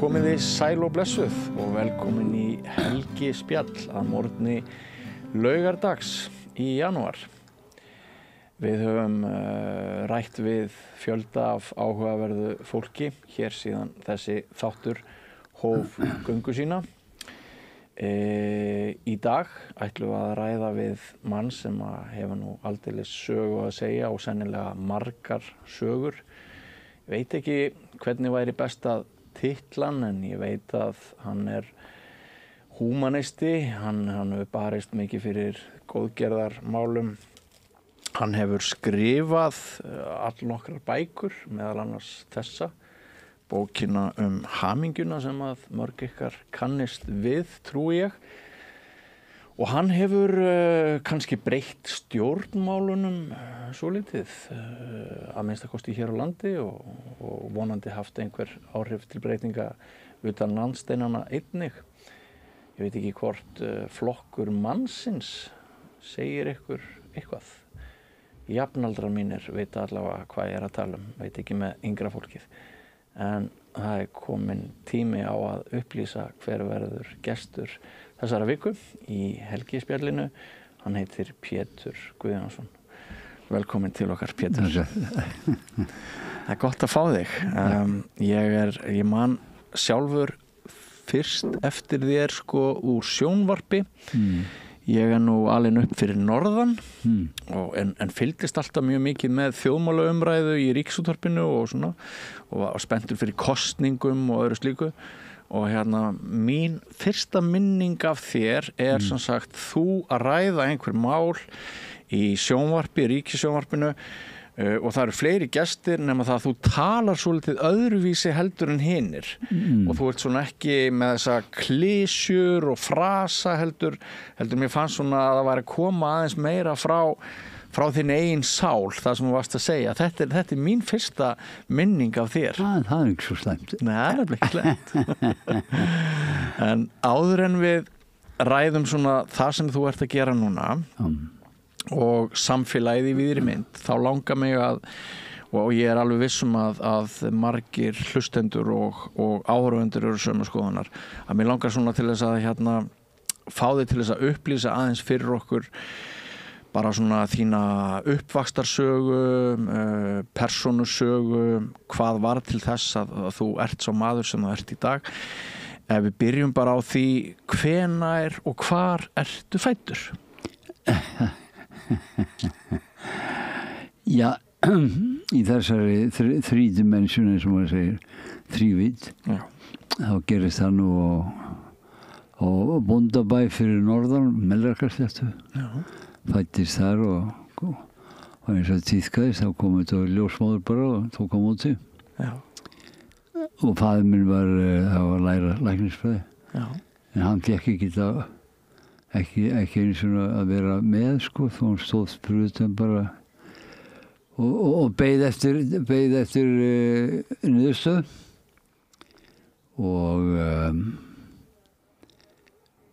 Komiði sæl og blessuð og velkomin í helgi spjall að morgni laugardags í janúar. Við höfum rætt við fjölda af áhugaverðu fólki hér síðan þessi þáttur hóf göngu sína. Í dag ætlum við að ræða við mann sem hefur nú aldeilis sögu að segja og sennilega margar sögur. Ég veit ekki hvernig væri best að titlan, en ég veit að hann húmanisti, hann hefur barist mikið fyrir góðgerðarmálum. Hann hefur skrifað allnokkrar bækur, meðal annars þessa, bókina hamingjuna sem að mörg ykkar kannist við, trúi ég. Og hann hefur kannski breytt stjórnmálunum svolítið, að minnsta kosti hér á landi og vonandi haft einhver áhrif til breytinga utan landsteinana einnig. Ég veit ekki hvort flokkur mannsins segir ykkur eitthvað. Jafnaldrar mínir vita allavega hvað ég að tala veit ekki með yngra fólkið. En það komin tími á að upplýsa hver verður gestur þessara viku í helgispjallinu. Hann heitir Pétur Guðjónsson. Velkomin til okkar, Pétur. Það gott að fá þig. Ég man sjálfur fyrst eftir þér úr sjónvarpi. Ég nú alinn upp fyrir norðan en fylgdist alltaf mjög mikið með þjóðmálaumræðu í Ríkisútvarpinu og var spenntur fyrir kosningum og öðru slíku. Og mín fyrsta minning af þér sem sagt þú að ræða einhver mál í sjónvarpi, Ríkissjónvarpinu, og það eru fleiri gestir nema það að þú talar svolítið öðruvísi heldur en hinir. Og þú ert svona ekki með þessa klisjur og frasa heldur mér fannst svona að það væri að koma aðeins meira frá þinn eigin sál, það sem þú varst að segja. Þetta er mín fyrsta minning af þér. Það er ekki svo slæmt. Nei, það er ekki slæmt. En áður en við ræðum svona það sem þú ert að gera núna og samfélagið í víðri mynd, þá langar mig og ég alveg viss að margir hlustendur og áhorfendur eru sömu skoðunar, að mér langar svona til þess að fá þig til þess að upplýsa aðeins fyrir okkur bara svona þína uppvaxtarsögu, persónusögu, hvað var til þess að þú ert svo maður sem þú ert í dag. Ef við byrjum bara á því, hvenær og hvar ertu fæddur? Já, í þessari þrídimensjón eins og maður segir, þrívídd, þá gerist það nú á Bóndabæ fyrir norðan, Melrakkasléttu. Fæddist þar og eins og tíðkaðist, þá kom þetta ljósmóður bara og tók á móti. Og faðir minn var að læra læknisfræði. En hann fékk ekki eins og að vera með, þó hann stóð fyrir utan bara og beið eftir niðurstöðu.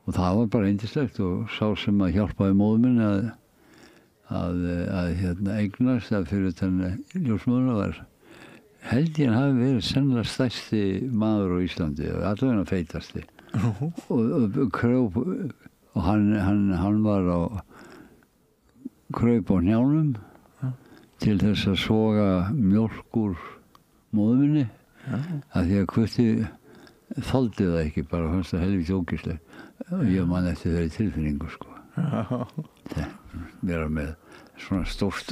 Og það var bara yndislegt og sá sem að hjálpaði móður minn að eignast að fyrir utan ljósmóðurna var, held ég hann hafi verið sennilega stærsti maður á Íslandi og allavega feitasti. Og hann var á kraup á hnjánum til þess að soga mjólk úr móður minni, af því að Gutti þoldi það ekki, bara fannst það helvíti ógeðslegt. Ég man eftir þeirri tilfinningu, vera með svona stórt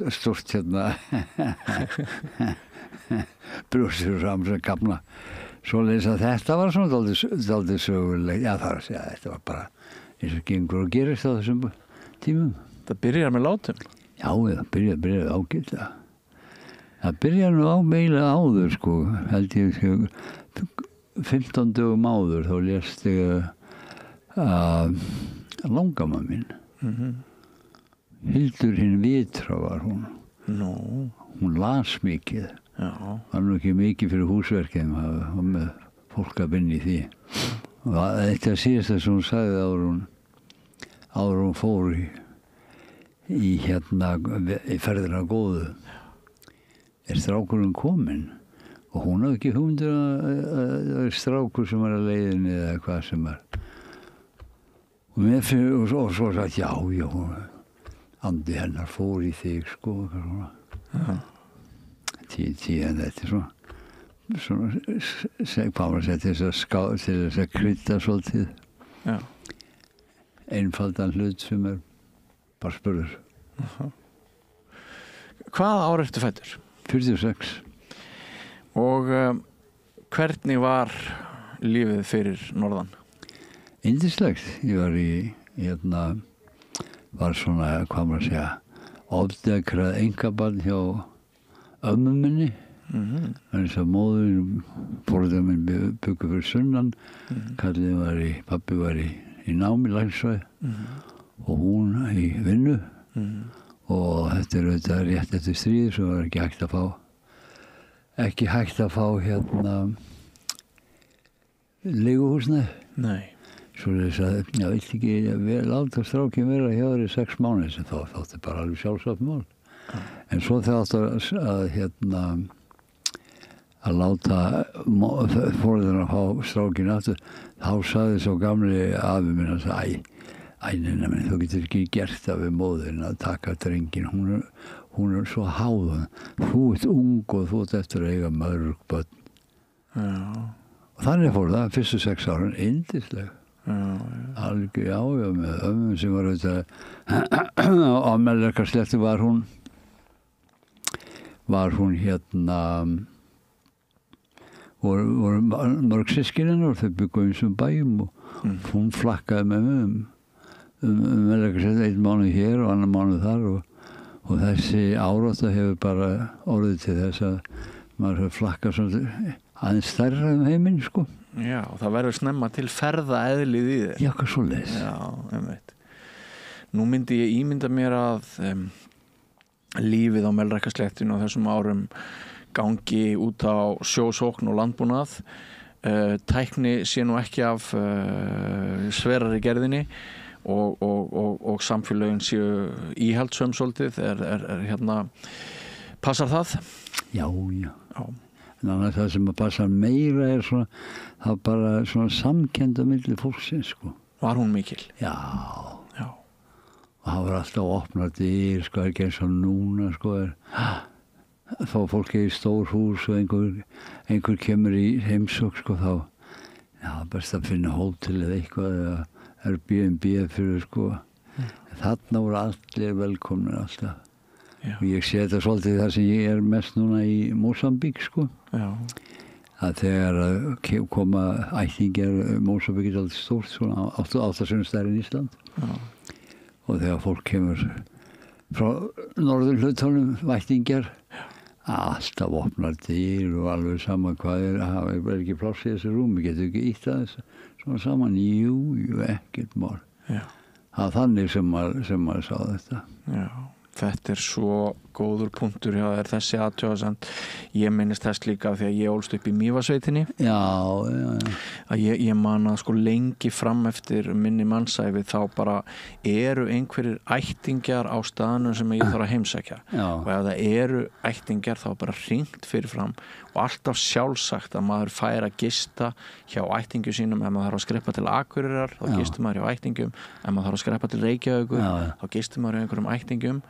brjóstur fram sem gamla. Svoleiðis að þetta var svona dálítið sögulegt. Já, það var að segja, þetta var bara eins og gengur og gerist á þessum tímum. Það byrjar með látum? Já, það byrjar ágætlega. Það byrjar nú meira áður, held ég 15 dögum áður, þá lést ég langamma mín. Hildur hinn Vitra var hún. Hún las mikið. Var nú ekki mikið fyrir húsverkið, og með fólk að vinna í því. Og þetta síðasta sem hún sagði áður hún fór í ferðina góðu, strákurinn kominn og hún hafði ekki hugmyndir að strákur sem var að leiðinni eða hvað sem var og svo sagt já, andi hennar fór í þig sko tíðan þetta svona hvað var að segja til þess að krydda svolítið einfaldan hlut sem bara spurður Hvaða ár ertu fæddur? 46 Og hvernig var lífið fyrir norðan? Yndislegt. Ég var var svona, hvað maður að segja, ofdekrað einkabarn hjá ömmu minni. Þannig að móðurinn, foreldrar minn byggu fyrir sunnan, pabbi var í námi læknisfræði og hún í vinnu og þetta auðvitað rétt eftir stríð svo var ekki hægt að fá leiguhúsnæði. Nei. Svo þess að, já, vill ekki láta strákinn vera hjá þér í 6 mánuði sem þá þátti bara alveg sjálfsagt mál. En svo þegar að láta foreldrar að fá strákinn aftur, þá sagði svo gamli afi minn að segja, neina, þú getur ekki gert það við móðurinn að taka drenginn, hún svo háð, þú ert ung og þú ert eftir að eiga mörg börn. Og þannig fór það, fyrstu 6 árin, yndisleg. Alveg, já, með ömmu sem var auðvitað á Melrakkasléttu var hún voru mörg systkinin og þau byggu eins bæjum og hún flakkaði með mig Melrakkasléttu 1 mánuð hér og annan mánuð þar og þessi árátta hefur bara orðið til þess að maður flakkar svona aðeins stærra heiminn, sko. Já, og það verður snemma til ferðaeðlið í þér. Já, hvað svoleiðis. Já, einmitt. Nú myndi ég ímynda mér að lífið á Melrakkasléttunni á þessum árum gangi út á sjósókn og landbúnað. Tækni sé nú ekki af sverari gerðinni og samfélögin séu íhaldssöm svolítið. Passar það? Já. En annars það sem að passa meira svona, það bara svona samkennd á milli fólksins, sko. Var hún mikil? Já. Og það var alltaf opnar dyr, sko, ekki eins og núna, sko, þá fólk í stór hús og einhver kemur í heimsókn, sko, þá, best að finna hótel eða eitthvað, eða Airbnb fyrir, sko. Þarna voru allir velkomnir alltaf. Já. Og ég sé þetta svolítið þar sem ég mest núna í Mósambík, sko. Já. Að þegar koma ættingjar, Mósambík alltaf stórt, svona 8 sinnum stærri en Ísland. Já. Og þegar fólk kemur frá norðurhlutunum, ættingjar, alltaf opnar dyr og alveg sama hvað það er ekki pláss í þessu rúmi, getur ekki ítt að þessu svona saman, jú, ekkert mál. Já. Það þannig sem maður sá þetta. Já. Þetta svo góður punktur hjá þér, þessi athugasemd. Ég minnist þess líka því að ég ólst upp í Mývatnssveitinni. Að ég man að sko lengi fram eftir minni mannsæfi þá bara eru einhverjir ættingjar á staðnum sem ég þarf að heimsækja. Og ef það eru ættingjar þá bara hringt fyrirfram og alltaf sjálfsagt að maður fær að gista hjá ættingu sínum. Ef maður þarf að skreppa til Akureyrar þá gistur maður hjá ættingum. Ef maður þarf að skreppa til Reykjavíkur þá gistur maður hjá einhverjum ættingum.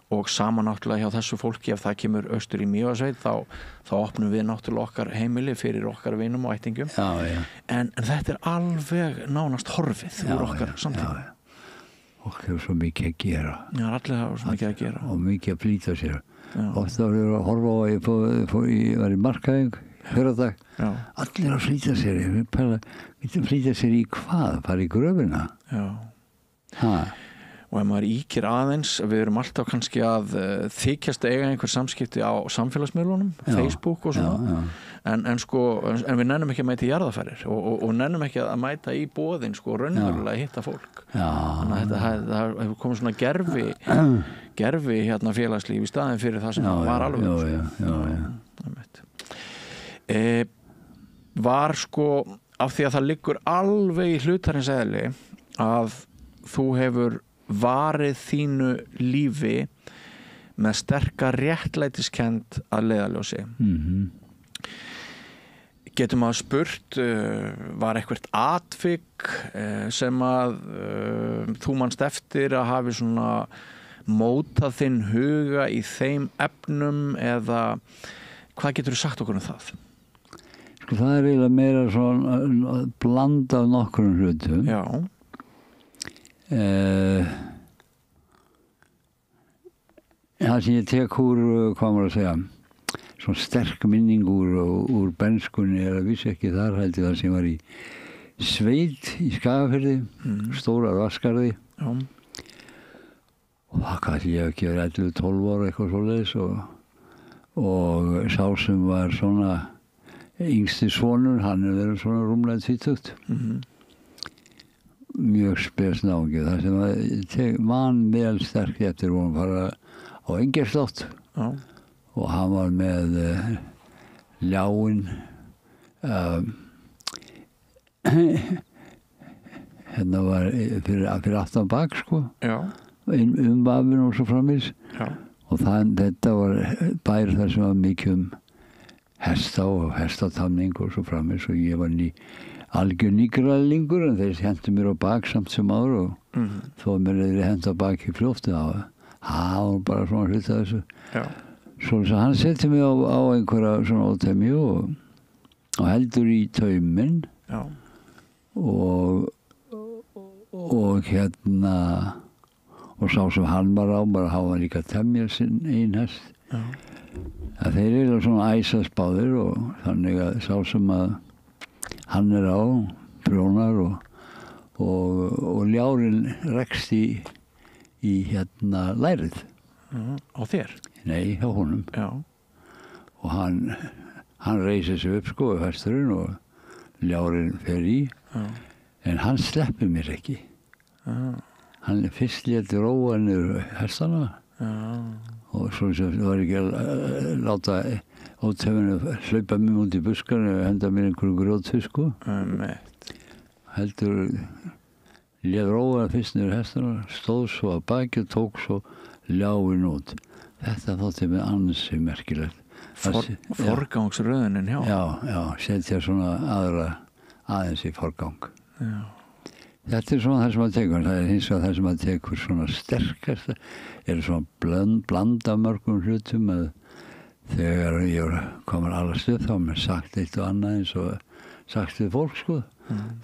Og sama náttúrulega hjá þessu fólki ef það kemur austur í Mývatnssveit þá opnum við náttúrulega okkar heimili fyrir okkar vinum og ættingum. En þetta alveg nánast horfið úr okkar samtíma. Og hefur svo mikið að gera. Já, allir hafa svo mikið að gera. Og mikið að flýta sér. Og þá var ég að horfa á að ég var í markaðing fyrradag. Allir að flýta sér. Flýta sér í hvað? Bara í gröfina? Og ef maður íkir aðeins, við erum alltaf kannski að þykjast eiga einhver samskipti á samfélagsmiðlunum, Facebook og svona. En við nennum ekki að mæta í jarðarferðir og nennum ekki að mæta í boðin, raunverulega hitta fólk. Þannig að þetta hefur komið svona gerfi félagslíf í staðin fyrir það sem var alveg. Var af því að það liggur alveg í hlutarins eðli að þú hefur varið þínu lífi með sterka réttlætiskennd að leiðarljósi. Getum að spurt, var eitthvert atvik sem að þú manst eftir að hafi svona mótað þinn huga í þeim efnum eða hvað geturðu sagt okkur um það? Sko það eiginlega meira svona blanda af nokkrum hlutum. Já. Það sem ég tek úr, hvað maður að segja, svona sterk minning úr bernskunni er að vissi ekki þar held ég það sem var í sveit í Skagafirði, Stóra Raskarði. Já. Og það gæti ég ekki verið 11-12 ára eitthvað svoleiðis og sá sem var svona yngsti sonur, hann verið svona rúmlega 20. Mjög spes náungi. Það sem var man vel sterk eftir vorum fara á Engerslátt. Já. Og hann var með ljáin hérna var fyrir aftan bak sko. Já. Vafinn og svo framvís. Já. Og þetta var bær þar sem var mikið hesta og hestatamning og svo framvís og ég var algjör nýgræðlingur en þeir hentu mér á bak samt sem áður og þó mér hefði hent á bak í fljófti það var bara svona hlut að þessu. Já. Svo hann setti mig á einhverja svona ótæmi og heldur í tauminn. Já. Og hérna og sá sem hann var á bara hafa líka temjað sinn ein hest. Já. Þeir eru svona æsasbáðir og þannig að sá sem að hann er á prjónar og ljárinn rekst í hérna lærið. Á þér? Nei, hjá honum. Já. Og hann reisir sig upp sko í hesturinn og ljárinn fer í. Já. En hann sleppir mér ekki. Já. Hann fyrst léti róa niður hestana. Já. Og svo sem það var ekki að láta ótöfinu hlaupa mér út í buskarni og henda mér einhverju grjótu sko. Heldur lét róa fyrst niður hestana, stóð svo að baki og tók svo ljáinn út. Þetta þótti mig ansi merkilegt. Forgangsröðunin, já. Já, setja svona aðeins í forgang. Já. Þetta er svona það sem að tekur, það er hins vegar það sem að tekur svona sterkast, er svona blanda mörgum hlutum að þegar ég var komin allast upp þá mér sagt eitt og annað eins og sagt við fólk sko.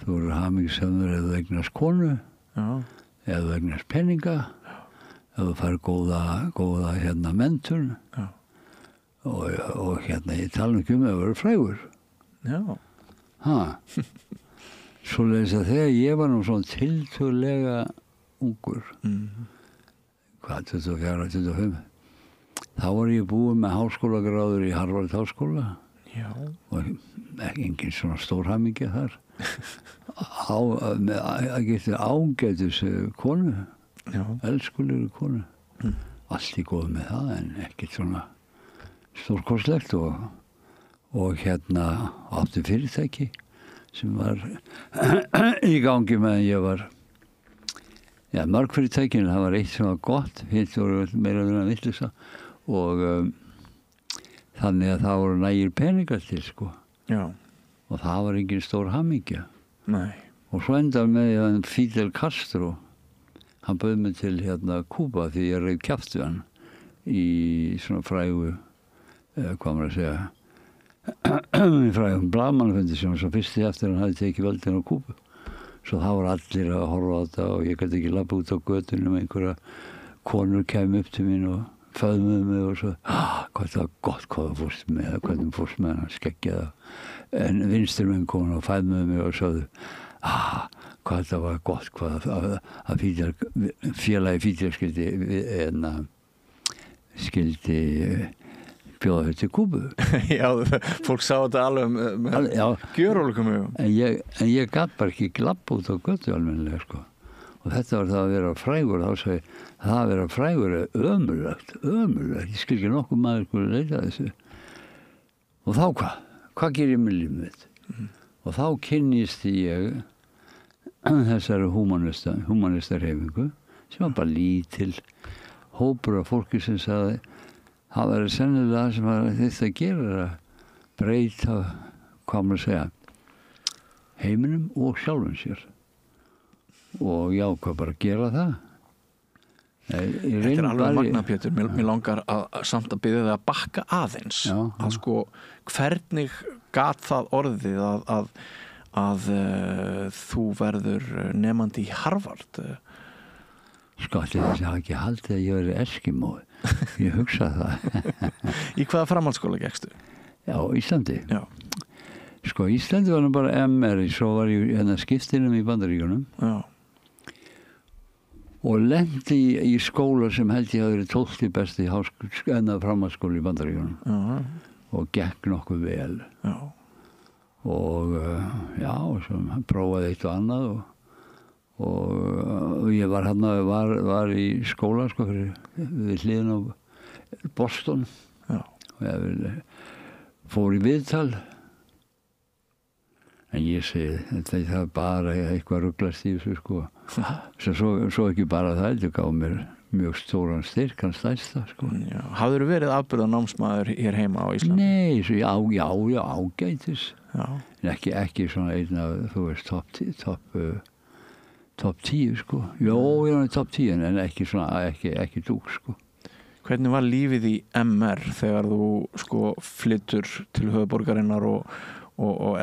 Þú eru hamingjusamur ef þú eignast konu, ef þú eignast peninga, ef þú fær góða hérna menntun og hérna ég tala ekki ef þú eru frægur. Já. Svoleiðis að þegar ég var nú svona tiltölulega ungur, hvað, 24-25, þá var ég búinn með háskólagráður í Harvard háskóla. Já. Og engin svona stórhamingja þar. Að geta ágætis konu. Já. Elskulegri konu. Allt í góð með það en ekkert svona stórkostlegt og hérna átti fyrirtæki sem var í gangi meðan ég var mörg fyrirtækin, það var eitt sem var gott, hitt voru meira en vitleysa og þannig að það voru nægir peningar til sko. Já. Og það var engin stór hamingja. Nei. Og svo endaði með að Fidel Castro, hann bauð mig til hérna Kúba því ég reif kjaft við hann í svona frægu, hvað maður að segja, í frægum blaðmannafundi sem var svo fyrsti eftir hann hafði tekið völdin á Kúbu. Svo það voru allir að horfa á þetta og ég gæti ekki labba út á götunum einhverja konur kæmi upp til mín og föðmuðu mig og svo hvað það var gott hvað þú fórst með það, hvernig þú fórst með hann skeggjaða. En vinstri menn komin og fæðmuðu mig og sögðu hvað það var gott hvað að félagi Fidel skildi bjóða þetta til Kúbu. Já, fólk sá þetta alveg með gjörólíkum augum. En ég gat bara ekki labba út á götu almennilega sko. Og þetta var það að vera frægur, þá sagði það að vera frægur er ömurlegt. Ég skil ekki nokkuð maður skulle leita þessu. Og þá hvað ger ég með lífið mitt? Og þá kynnist ég þessari humanistarhefingu sem var bara lítil hópur af fólki sem sagði það var sennilega það sem var þetta að gera að breyta hvað maður að segja, heiminum og sjálfum sér. Og já, hvað bara gera það? Þetta alveg magnað, Pétur. Mér langar samt að biðja þig að bakka aðeins. Já. Að sko, hvernig gat það orðið að þú verður nemandi í Harvard? Sko, allir þessi hafa ekki haldið að ég verið eskimói. Ég hugsa það. Í hvaða framhaldsskóla gekkstu? Já, Íslandi. Já. Sko, Íslandi var nú bara MR, svo var ég skiptinum í Bandaríkjunum. Já. Og lendi í skóla sem held ég hafi verið 12. besti framhaldsskóli í Bandaríkjunum. Já. Og gekk nokkuð vel. Já. Og já, svo prófaði eitt og annað og ég var í skóla sko við hliðin á Boston. Já. Og ég fór í viðtal. En ég segi, þetta er bara eitthvað rugglast í þessu sko. Svo ekki bara það, þetta gaf mér mjög stóran styrk, hann stærsta sko. Já. Hafðirðu verið afburðanámsmaður hér heima á Íslandi? Nei, já, ágætis. Já. En ekki svona einn af, þú veist, topp 10 sko. Jó, ég var topp 10 en ekki svona, ekki dúk sko. Hvernig var lífið í MR þegar þú sko flyttur til höfuðborgarinnar og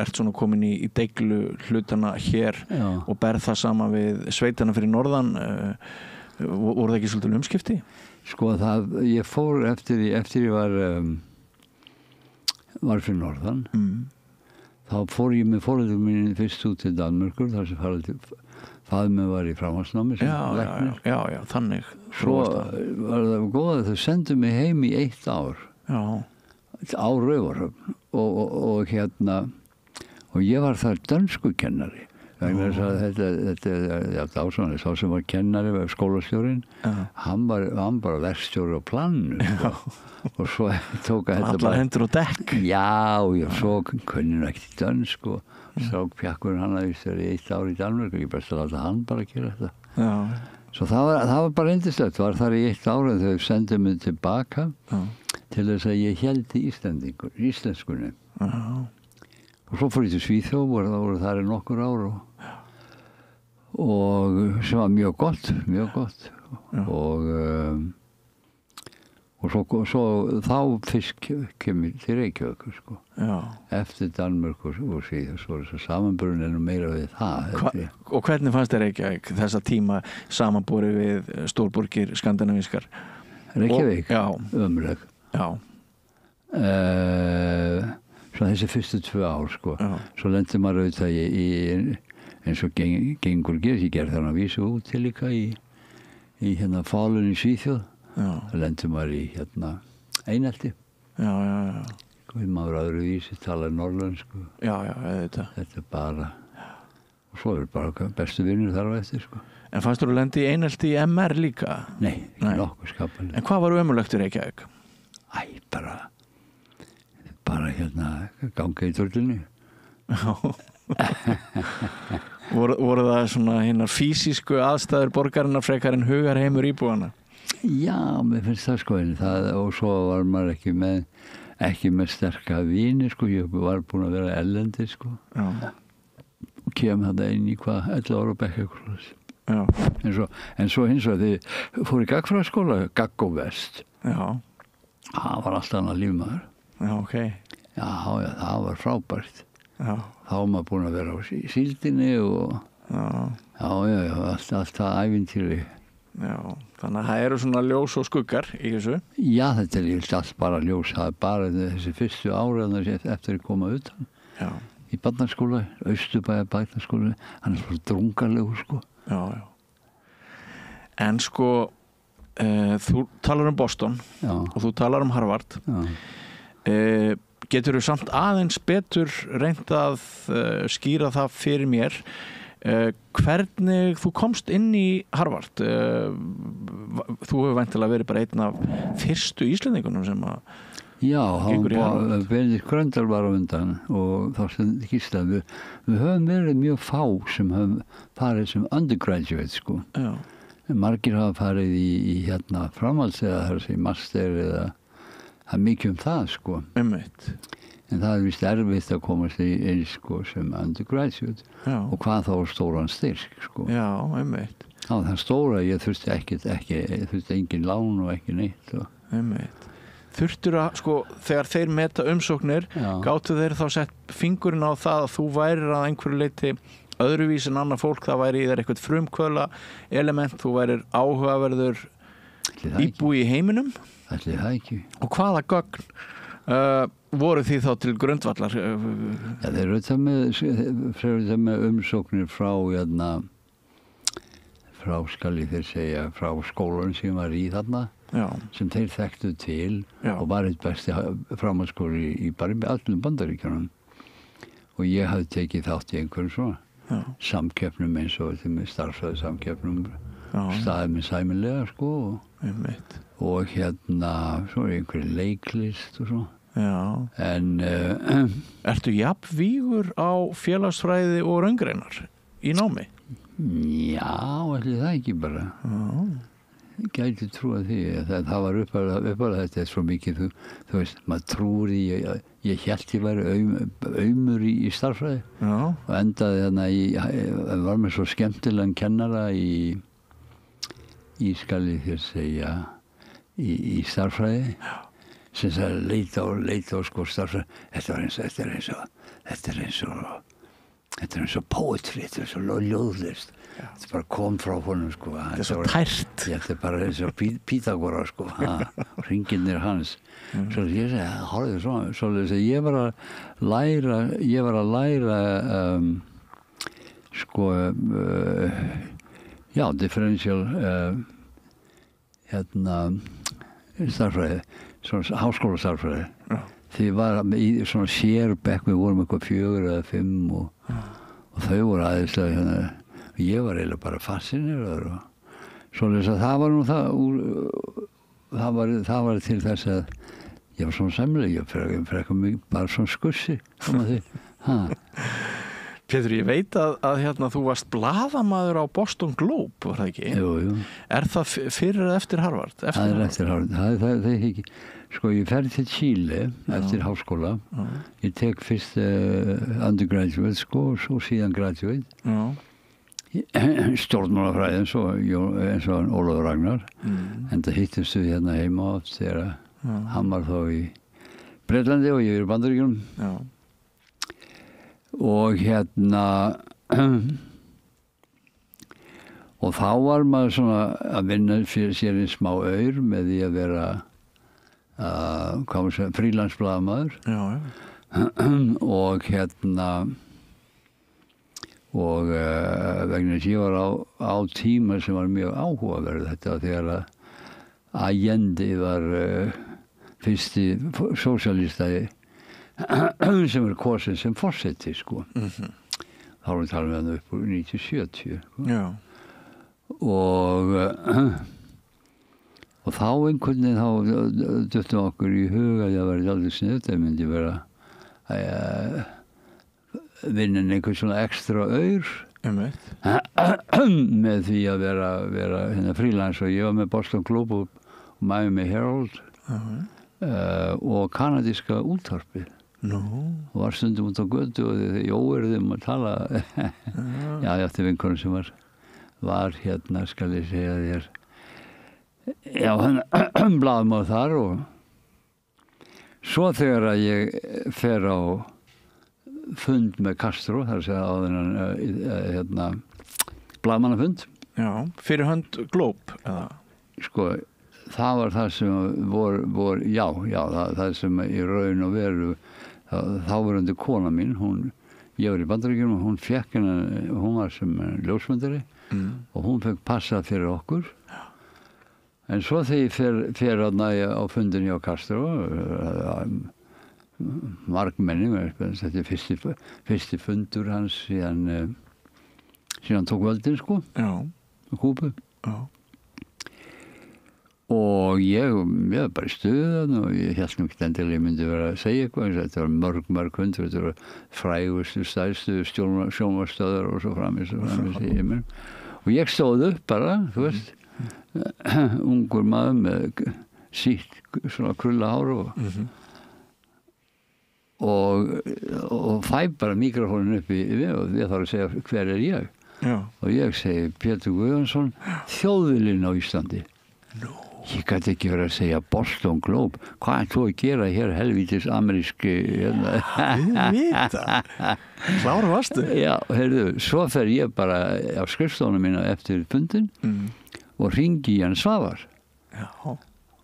ert svona komin í deiglu hlutana hér? Já. Og berð það saman við sveitana fyrir norðan? Voru það ekki svolítið umskipti? Sko ég fór eftir ég var fyrir norðan. Þá fór ég með foreldrum minni fyrst út til Danmörkur, þar sem faðir minn var í framhaldsnámi sem læknir. Já, þannig. Svo var það góð að þau sendu mig heim í 1 ár. Já. Á Raufarhöfn og ég var þar dönskukennari. Þetta er dásanlega, sá sem var kennari, skólastjórinn, hann bara verkstjóri á planinu og svo tók að þetta allar hendur og dekk. Já, svo kunni hann ekkert í dönsk og strák pjakkurinn hann að vist verið 1 ár í Danmörk og ég best að láta hann bara gera þetta. Já. Svo það var bara yndislegt, var þar í 1 ár en þau sendu mig tilbaka til þess að ég héldi íslenskunni. Já. Og svo fór ég til Svíþjóð og það voru þar í nokkur ár og sem var mjög gott. Og svo þá fyrst kemur til Reykjavík sko. Já. Eftir Danmörk og Svíþjóð, svo samanburðin er nú meira við það. Og hvernig fannst þér Reykjavík þessa tíma samanborið við stórborgir skandinavískar? Reykjavík? Já. Ömurleg. Já. Svo þessi fyrstu 2 ár sko. Já. Svo lendi maður auðvitað eins og gengur gerð, ég gerði þarna vísu út til líka í Falun í Svíþjóð. Það lendi maður í einelti. Já. Maður öðru vísi talaði norrlensku. Já, auðvitað. Þetta er bara, og svo er bara bestu vinnur þar á eftir sko. En fannst þú lendi í einelti í MR líka? Nei, ekki nokkuð skapandi. En hvað var ömurlegt í Reykjavík? Bara ganga í dörlunni. Voru það svona hinnar físísku aðstæður borgarinnar frekar en hugarheimur íbúana? Já, mér finnst það sko og svo var maður ekki með sterka vini sko, ég var búin að vera erlendi sko. Já. Og kem þetta inn í 11 ára bekk eitthvað. Já. En svo hins vegar þið fór í gagnfræðaskóla, Gagg og Vest. Já. Það var allt annað lífmaður. Já, ok. Já, það var frábært. Já. Þá var maður búin að vera á síldinni og allt það ævintýri. Já, þannig að það eru svona ljós og skuggar í þessu. Já, þetta er allt bara ljós. Það er bara þessi fyrstu ára eftir að koma utan. Já. Í barnaskóla, Austurbæjar barnaskóla, hann er svona drungarlegur sko. Já. En sko, þú talar Boston. Já. Og þú talar Harvard. Já. Getur þú samt aðeins betur reynt að skýra það fyrir mér hvernig þú komst inn í Harvard? Þú hefur væntanlega verið bara einn af fyrstu Íslendingunum sem að gengur í Harvard. Já, Benedikt Gröndal var á undan og Þorsteinn Gísla. Við höfum verið mjög fá sem höfum farið sem undergraduate sko. Já. Margir hafa farið í framhalds eða þessi master eða það er mikið það sko. en það víst erfitt að komast inn sko sem undergraduate og hvað þá stóran styrk sko. Já, einmitt. Það stóra, ég þurfti engin lán og ekki neitt. Einmitt. Þurftur að, sko, þegar þeir meta umsóknir, gátu þeir þá sett fingurinn á það að þú værir að einhverju leyti öðruvís en annað fólk, það væri í þér eitthvað frumkvöla element, þú værir áhugaverður íbúi í heiminum? Ætli það ekki. Og hvaða gögn voru því þá til grundvallar? Ja, þeir eru þetta með umsóknir frá skal ég þeir segja, frá skólanum sem var í þarna, sem þeir þekktu til og var eitt besti framhaldsskóli í bara allum Bandaríkjunum. Og ég hafði tekið þátt í einhverjum svona samkeppnum eins og þetta með starfsfræði samkeppnum, staðið með sæmilega sko og svo einhverju leiklist og svo. Já. En ertu jafnvígur á félagsfræði og raungreinar í námi? Já, ætli það ekki bara. Ég gæti trúa því það var uppalega þetta svo mikið þú veist, maður trúir í ég hélt ég væri aumur í starffræði og endaði þarna var með svo skemmtilegan kennara í skal ég þér segja í starffræði sem sagði leita á sko starffræði þetta er eins og poetry, þetta er svo ljóðlist þetta bara kom frá honum sko þetta er svo tært þetta er bara eins og Pítagóra sko hringirnir hans svo ég segi, horfðu svo ég var að læra sko differential starffræði svona háskólastarffræði því var í svona sérbekk við vorum eitthvað 4 eða 5 og þau voru aðeinslega ég var eiginlega bara fascineraður og svoleiðis að það var nú það var til þess að ég var svona sæmileg ég frekar mig bara svona skussi Pétur, ég veit að þú varst blaðamaður á Boston Globe, var það ekki? Jú. Er það fyrir eða eftir Harvard? Það er eftir Harvard, það er ekki sko ég fer til Chile eftir háskóla ég tek fyrst undergraduate sko og svo síðan graduate stjórnmálafræði eins og Ólafur Ragnar en það hittist við hérna heima oft þegar hann var þá í Bretlandi og ég í Bandaríkjunum og og þá var maður svona að vinna fyrir sér í smá aur með því að vera frílansblaðamaður og og vegna þess ég var á tíma sem var mjög áhugaverð þetta þegar að Allende var fyrsti sósíalista sem er kosin sem forseti sko þá erum við talað með hann upp úr 1970 og þá einhvern veginn þá duttum okkur í hug að ég var aldrei sniðt það myndi vera vinna einhvern svona ekstra aur með því að vera frílans og ég var með Boston Globe og Miami Herald og kanadíska útvarpið og var stundum út á götu og þegar jóerðum að tala ég átti vinkonum sem var skal ég segja þér hann blaðamaður þar og svo þegar að ég fer á fund með Castro þar segja á þennan blaðamannafund fyrir hönd Globe eða? Sko það var það sem það sem í raun og veru þá var undir kona mín ég var í Bandaríkjunum og hún fekk hún var sem ljósmyndari og hún fekk passað fyrir okkur en svo þegar ég fer á fundin hjá Castro margmenni þetta er fyrsti fundur hans síðan tók völdin sko Kúbu og ég var bara í stuðan og ég hélt nú ekki endilega ég myndi vera að segja eitthvað þetta var mörg hundur þetta var frægustu, stærstu sjónvarpsstöðvar og svo framins og ég stóð upp bara þú veist ungur maður með sítt svona krulla hár og fæ bara mikrofónin upp í við og ég þarf að segja hver ég og ég segi Pétur Guðjónsson, Þjóðviljinn á Íslandi. Ég gæti ekki verið að segja Boston Globe. Hvað þú að gera hér helvítis ameríski Við vita. Klára varstu? Já, heyrðu, svo fer ég bara á skrifstofuna mína eftir fundin og hringi í hann Svavar. Já.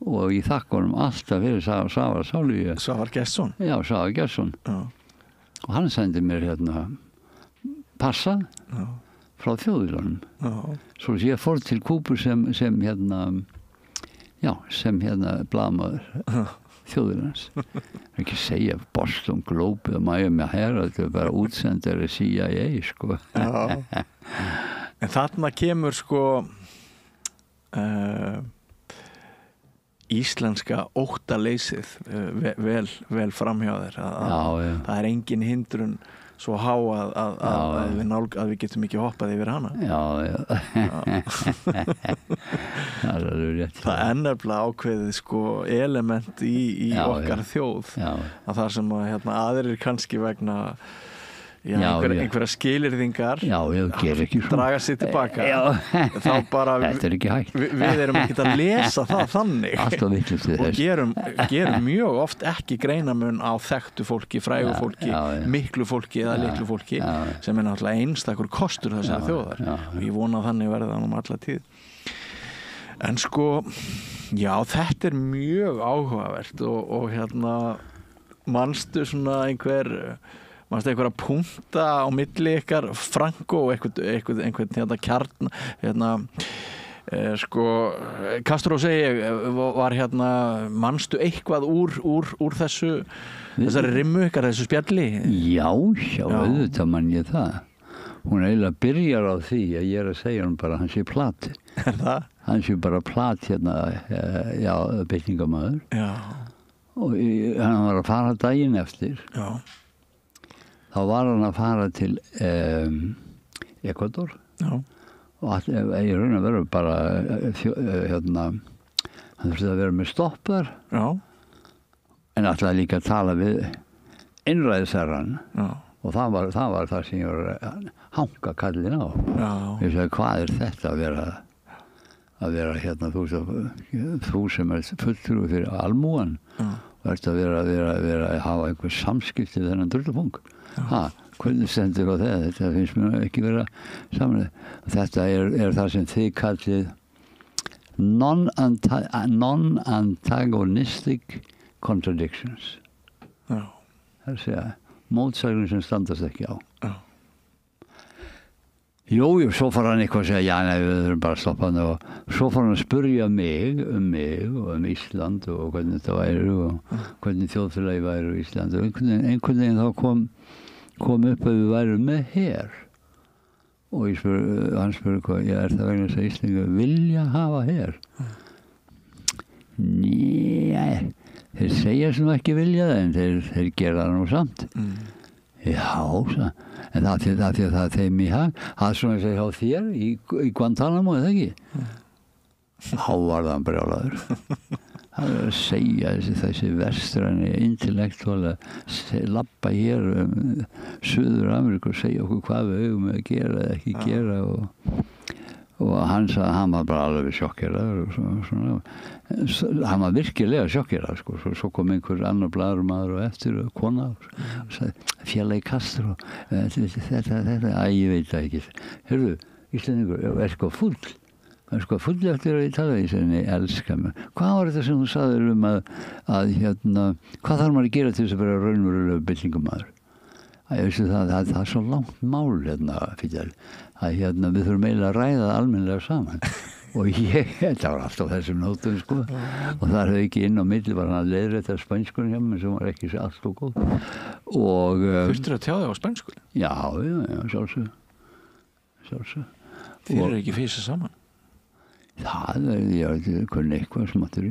Og ég þakka honum alltaf fyrir Svavar Sálu. Svavar Gestsson? Já, Svavar Gestsson. Já. Og hann sendi mér passa frá Þjóðviljanum. Já. Svo ég fór til Kúbu sem blaðamaður Þjóðviljans. Ekki segja Boston Globe eða Miami Herald, þetta bara útsendari CIA, sko. Já. En þarna kemur, sko, íslenska óttaleysið vel framhjá þér. Það er engin hindrun svo há að við getum ekki hoppað yfir hana. Já. Það er rétt. Það er nefnilega ákveðið, sko, element í okkar þjóð. Að það sem aðrir kannski vegna einhverja skilyrðingar draga sig tilbaka þá bara þetta er ekki hægt. Við erum ekkert að lesa það þannig og gerum mjög oft ekki greinamun á þekktu fólki, frægu fólki, miklu fólki eða litlu fólki sem náttúrulega einstakur kostur þessari þjóðar og ég vona að þannig verði það alla tíð. En sko, já, þetta er mjög áhugavert og manstu svona einhverja punkta á milli ykkar Franko og einhvern kjarn sko Castro segi var manstu eitthvað úr þessari rimmu ykkar, þessu spjalli? Já, auðvitað man ég það. Hún eiginlega byrjar á því að ég er að segja hann bara hann sé plati. Hann sé bara plat byggingarmaður. Já. Og hann var að fara daginn eftir. Já. Þá var hann að fara til Ekvador. Já. Og ég raun að vera bara hann þurfti að vera með stopp þar. Já. En ætlaði líka að tala við innræðisherrann. Já. Og það var það sem ég var að hanga kallinn á. Já. Ég sagði, hvað er þetta að vera þú sem er fulltrúi fyrir almúgan og ert að vera að hafa einhver samskipti við þennan drullupung. Hvernig stendur á þetta finnst mér ekki vera samanlega. Þetta er það sem þið kallið non-antagonistic contradictions. Já. Það er að segja mótsagnir sem standast ekki á. Já. Jú, svo fór hann eitthvað að segja, við þurfum bara að stoppa hann og svo fór hann að spurja mig og Ísland og hvernig þetta væri og hvernig þjóðfélagi væri í Ísland og einhvern veginn þá kom upp að við værum með her og hann spurði hvað, er það vegna þess að Íslingar vilja hafa her? Nei, þeir segja sem ekki vilja það en þeir gera það nú samt. Já, en það er þeim í hag. Það er svona að segja á þér í Guantanamo, eða ekki? Þá var það brjálaður. Það er að segja þessi vestræni intellektúala labba hér Suður Ameríku og segja okkur hvað við eigum að gera eða ekki gera og hann sagði, hann var bara alveg sjokkeraður og svona. Hann var virkilega sjokkeraður, sko. Svo kom einhver annar blaðurmaður og eftir og kona og sagði, Félagi Castro, þetta, ég veit það ekki. Heyrðu, Íslendingur, er sko full eftir að ég tala því, ég elska mig. Hvað var þetta sem þú sagðir hvað þarf maður að gera til þess að vera raunverulega byltingamaður? Það er svo langt mál Fidel, að við þurfum eiginlega að ræða það almennilega saman og þetta var alltaf þessum nótum sko og þar hefði ekki inn á milli var hann að leiðrétta spænskunni hjá mig sem var ekki allt og góð og þurftir að tjá þig á spænskunni? Já, sjálfsög Þið eru ekki físa saman? Ég kunni eitthvað smattur í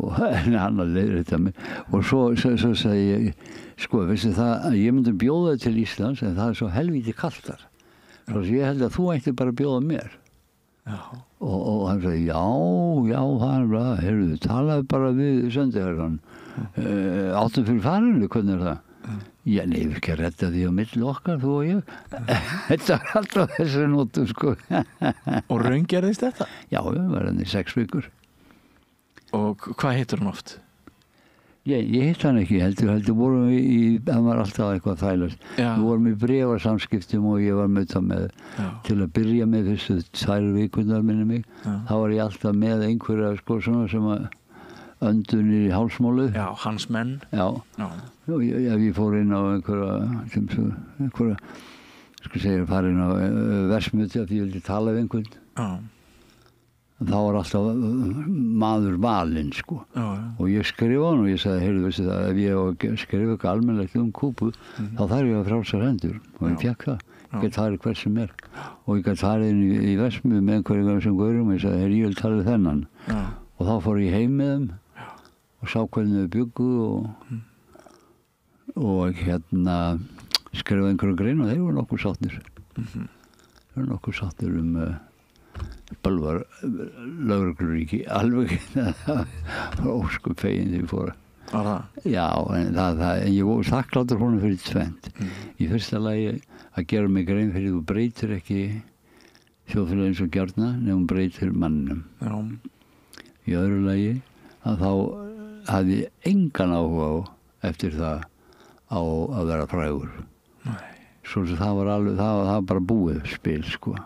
og hann að leiðrétta mig og svo sagði ég sko, veistu það að ég myndi bjóða til Íslands en það er svo helvíti kalt þar svo ég held að þú ætti bara að bjóða mér og hann sagði já, það er bra heyrðu, talaði bara við sendiherrann áttum fyrir farinu, hvernig er það? Já, nei, við ekki að redda því á milli okkar, þú og ég. Þetta var alltaf þessu nótum, sko. Og raungerðist þetta? Já, við varum í 6 vikur. Og hvað hittur hann oft? Ég hitt hann ekki, heldur vorum við hann var alltaf eitthvað þælast. Við vorum í bréfasamskiptum og ég var með það með, til að byrja með fyrstu 2 vikundar minni mig. Þá var ég alltaf með einhverja, sko, svona sem að öndunir í hálsmálið. Já, hans menn. Já. Og ég fór inn á einhverja, sko segja, fara inn á versmöti að ég vildi tala við einhvern. Já. Þá var alltaf maður valinn, sko. Og ég skrifa hann og ég sagði, heyrðu, veistu það, ef ég skrifa eitthvað almennilegt Kúbu, þá þarf ég að frjálsar hendur. Og ég fékk það. Ég get farið hver sem og ég get farið inn í Vestmið með einhverjum sem gaurum og ég sagði, heyrðu, ég vil tala við þennan. Og þá fór ég heim með þeim og sá hvernig þau bjuggu og skrifaði einhverju grein og þeir voru nokkuð sáttir. Þeir voru nokkuð sáttir Bölvar lögregluríki alveg óskup fegin þegar ég fór Já, en ég var þakkláttur honum fyrir tvennt. Í fyrsta lagi að gera mig grein fyrir þú breytir ekki þjóðfélagið eins og gjarna nefnum breytir manninum. Í öðru lagi að þá hafði ég engan áhuga á eftir það á að vera frægur. Svo sem það var bara búið spil, sko.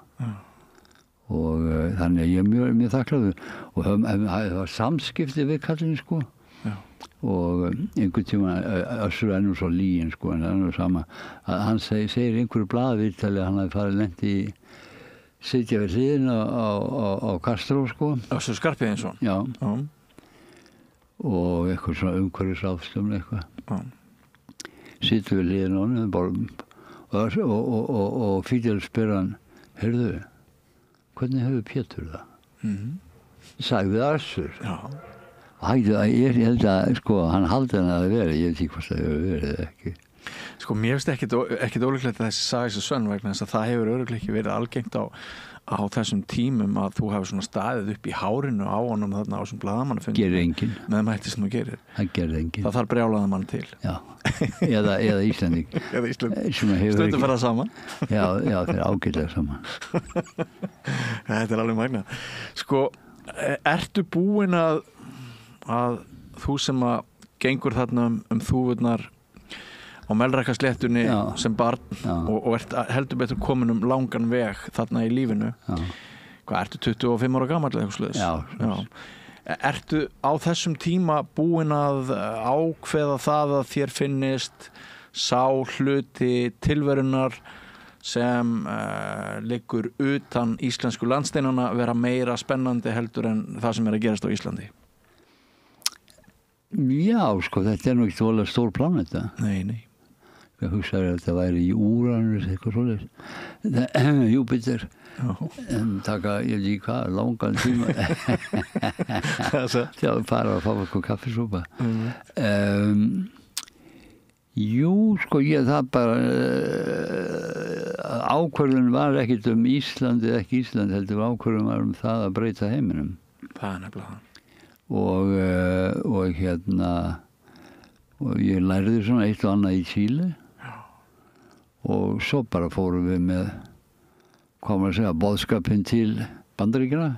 Og þannig að ég er mjög þakkláttur og það var samskipti við kallinn, sko. Og einhvern tíma Össur ennum svo lýin, sko, en það er nú sama að hann segir einhverju blaðviðtali að hann hafi farið lent í sitja við hliðin á Kastró, sko. Össur Skarphéðinsson? Já. Og eitthvað svona umhverfisráðstöfn eitthvað. Sitja við hliðin á honum og Fídel spyr hann, heyrðu, hvernig hefur Pétur það? Sagði Össur. Já. Ég held að, sko, hann haldi hann að það veri, ég veit ekki hvort það hefur verið eða ekki. Sko, mér finnst ekkit ólíklegt að þessi saga þessi sönn vegna þess að það hefur örugglega ekki verið algengt á þessum tímum að þú hefur svona staðið upp í hárinu á honum þarna á þessum blaðamannafundi. Gerir enginn. Með þeim hætti sem þú gerir. Það gerir enginn. Það þarf brjálaðan mann til. Já, eða Íslending. Eða Íslending. Stundum fara saman. Já, þeir ágætlega saman. Þetta alveg magnað. Sko, ertu búin að þú sem að gengur þarna þúfurnar á Melrakkasléttunni sem barn og ert heldur betur komin langan veg þarna í lífinu. Hvað, ertu 25 ára gamall eða eitthvað svoleiðis? Já. Ertu á þessum tíma búin að ákveða það að þér finnist sá hluti tilverunar sem liggur utan íslensku landsteinana vera meira spennandi heldur en það sem að gerast á Íslandi? Já, sko, þetta nú ekki voðalega stór pláneta. Nei. Ég hugsaði að þetta væri í Úranus eitthvað svoleiðis. Júpíter. Taka, ég veit ekki hvað, langan tíma. Til að fara að fá eitthvað kaffisúpa. Jú, sko, það bara ákvörðun var ekkert Ísland eða ekki Ísland, heldur ákvörðun var það að breyta heiminum. Það nefnilega. Og ég lærði svona eitt og annað í Chile og svo bara fórum við með, hvað maður að segja, boðskapinn til Bandaríkjanna.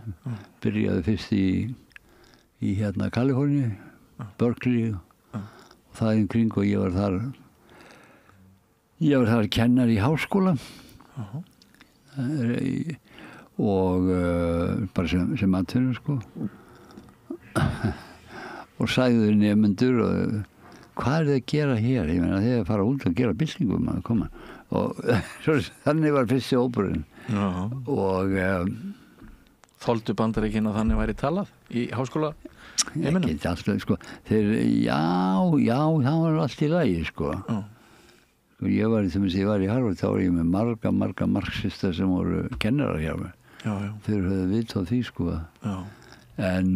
Byrjaði fyrst í Kaliforníu, Berkeley og það kring og ég var þar kennar í háskóla og bara sem atvinnu, sko. Og sagði nemendur hvað er þið að gera hér? Ég meina þið að fara út og gera byltingum að koma og þannig var fyrsti óperinn og þoldu Bandaríkin að þannig væri talað í háskóla heiminum? Ekki alltaf, sko. Já, það var allt í lagi, sko. Ég var í Harvard, þá var ég með marga marxista sem voru kennarar hjá mig. Þeir höfðu vit á því, sko. En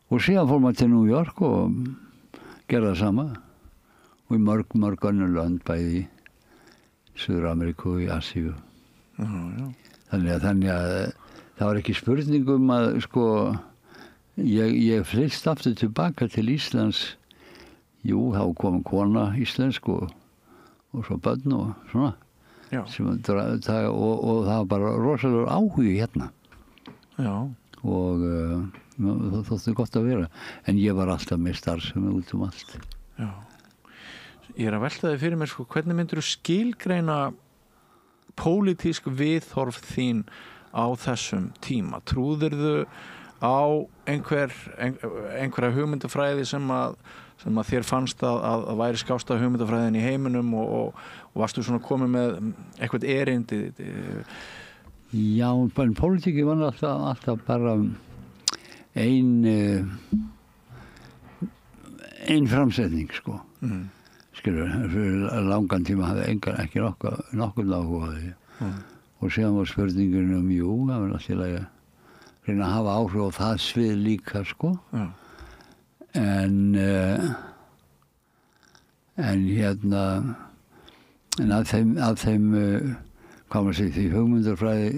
og síðan fór maður til New York og gerði það sama og í mörg önnur lönd bæði í Suður-Ameríku og í Asíu. Þannig að það var ekki spurning að, sko, ég flyttst aftur tilbaka til Íslands jú, þá kom kona íslensk og svo börn og svona sem og það var bara rosalega áhugi hérna og það þótti gott að vera en ég var alltaf með starfsemi út allt. Já. Ég að velta þig fyrir mér sko, hvernig myndirðu skilgreina pólitísk viðhorf þín á þessum tíma? Trúðirðu á einhverja hugmyndafræði sem að þér fannst að væri skásta hugmyndafræðin í heiminum og varstu svona komið með eitthvað erindi? Já, en pólitíki var alltaf bara ein framsetning sko. Skilur, fyrir langan tíma hafði ekki nokkuð áhuga á því og síðan var spurningin jú, það var alltaf að reyna að hafa áhrif á það svið líka sko en hérna en að þeim hvað maður segir, því hugmyndarfræði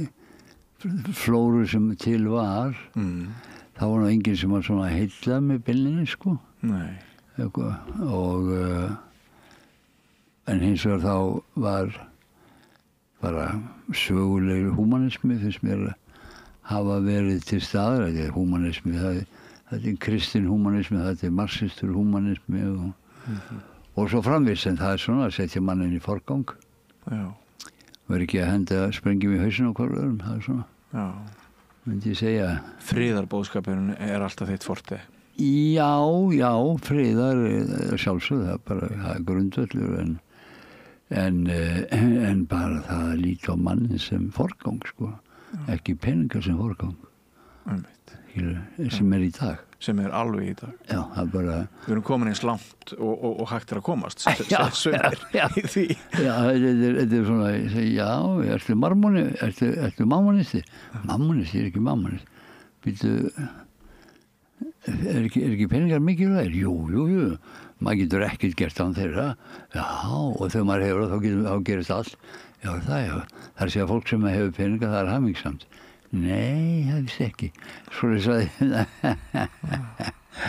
flóru sem til var þá var nú enginn sem var svona heillað með byllinni sko. Nei. Og en hins vegar þá var bara sögulegur húmanismi finnst mér hafa verið til staðar. Þetta er húmanismi, þetta er kristin húmanismi, þetta er marxistur húmanismi og svo framvist en það er svona að setja mannin í forgang. Já. Verður ekki að henda sprengjum í hausinn á hver öðrum, það er svona. Já. Myndi ég segja. Friðarbóðskapurinn er alltaf þitt forte. Já, friðar sjálfsögðu, það er grundvöllur en bara það að líta á mannin sem forgang sko, ekki peningar sem forgang sem er í dag. Sem er alveg í dag. Já, það er bara Við erum komin eins langt og hægt er að komast í því. Já, þetta er svona já, ertu mammonisti? Mammonisti er ekki mammonisti. Býtu er ekki peningar mikilvægir? Jú, maður getur ekkert gert án þeirra. Já, og þegar maður hefur þá gerist allt. Já, það er að segja fólk sem hefur peningar, það er hamingsamt. Nei, það vissi ekki. Svo ég sagði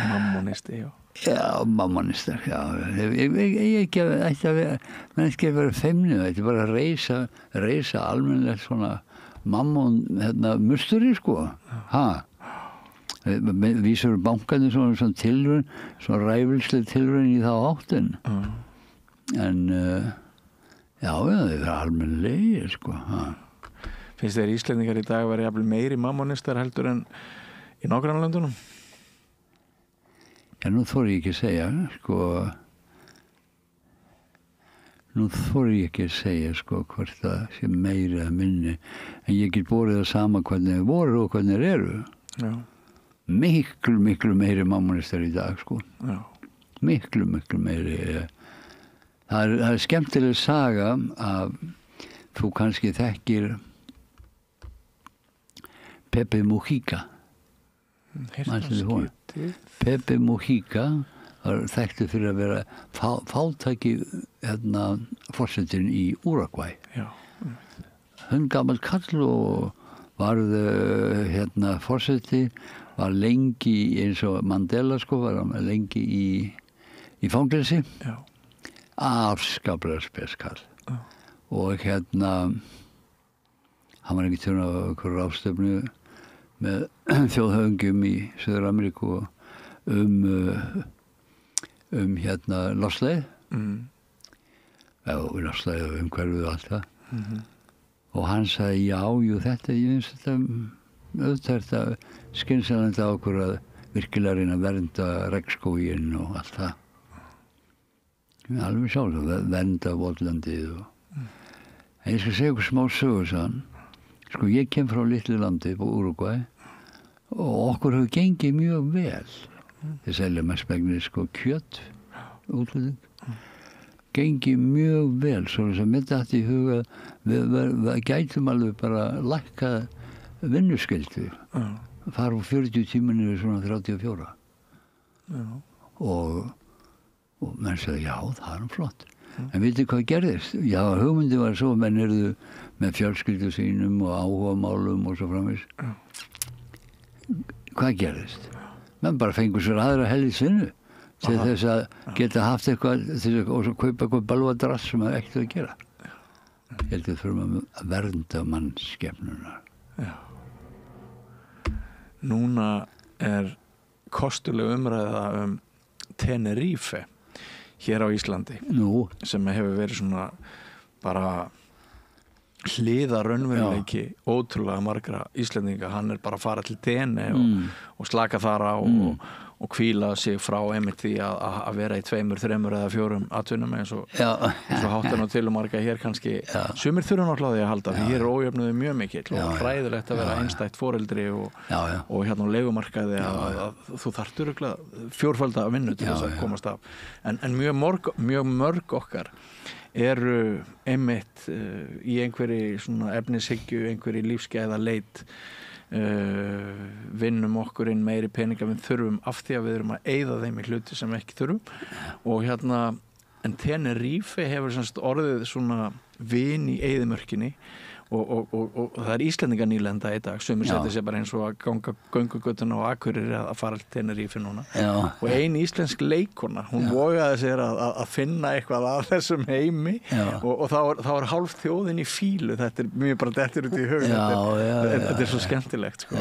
Mammonisti, já. Já, mammonistar, já. Ég ekki að vera feimnu, þetta er bara að reisa almennilegt svona mammon, musteri, sko. Vísur bankarnir svona tilraun, svona ræfilsleg tilraun í þá áttin. En, já, það er almennilegir, sko. Finnst þér Íslendingar í dag verið jafnvel meiri mammonistar heldur en í nágrannalöndunum? Já, nú þori ég ekki að segja, sko, hvort það sé meiri eða minni, en ég get borið það sama hvernig þeir voru og hvernig þeir eru. Já. Miklu meiri mammonistar í dag, sko. Já. Miklu meiri. Það er skemmtileg saga að þú kannski þekkir Pepe Mujica. Pepe Mujica var þekktur fyrir að vera fátæki forsetinn í Úrúgvæ. Hundgamall kall og varð forseti, var lengi eins og Mandela sko, var lengi í fangelsi. Afskaplega speskall. Og hann var ekki tjörn á okkur ráðstöfnu með þjóðhöfingum í Suður-Ameríku loftslagið. Loftslagið og umhverfið og allt það. Og hann sagði, jú, þetta, ég finnst þetta skynsamlegt á okkur að virkilega reyna að vernda regnskóginn og allt það. Alveg sjálf, vernda votlandið og en ég skal segja okkur smá sögur sann. Sko, ég kem frá litlu landi på Úrúgvæ og okkur hefur gengið mjög vel. Þeir selja mestmegnis sko kjött, útlutning. Gengið mjög vel, svo þess að mér datt í huga við gætum alveg bara lækka vinnuskyldu. Fara úr 40 tímanu yfir svona 34. Og menn sagði, já, það er flott. En vitið hvað gerðist? Já, hugmyndi var svo, menn eruðu með fjölskyldu sínum og áhugamálum og svo framvegis. Hvað gerðist? Menn bara fengu sér aðra hellisvinnu. til þess að geta haft eitthvað og svo kaupa eitthvað balvadrass sem það ekkert að gera. Ég held að þurfum að vernda mannskepnuna. Já. Núna kostuleg umræða Tenerife hér á Íslandi. Nú. Sem hefur verið svona bara hliða raunveruleiki ótrúlega margra Íslendinga. Hann bara að fara til Dene og slaka þar á og hvíla sig frá einmitt því að vera í 2, 3 eða 4 atvinnum eins og háttan og til og marga hér kannski. Sumir þurfa náttúrulega því að halda því hér ójöfnuði mjög mikill og hræðilegt að vera einstætt foreldri og hérna á leigumarkaði að þú þarft örugglega 4-falda vinnu til þess að komast af. En mjög mörg okkar eru einmitt í einhverri svona efnishyggju, einhverri lífsgæða leit, vinnum okkur inn meiri peninga við þurfum af því að við erum að eyða þeim í hluti sem ekki þurfum og hérna, en Tenerife hefur semst orðið svona vin í eyðimörkinni og það er Íslendinga nýlenda í dag, sumir setja sér bara eins og að ganga göngugötuna og Akureyri að fara til Tenerife núna og ein íslensk leikona, hún vogaði sér að finna eitthvað að þessum heimi og þá er hálf þjóðin í fílu, þetta er mjög bara dettur út í hug, þetta er svo skemmtilegt sko.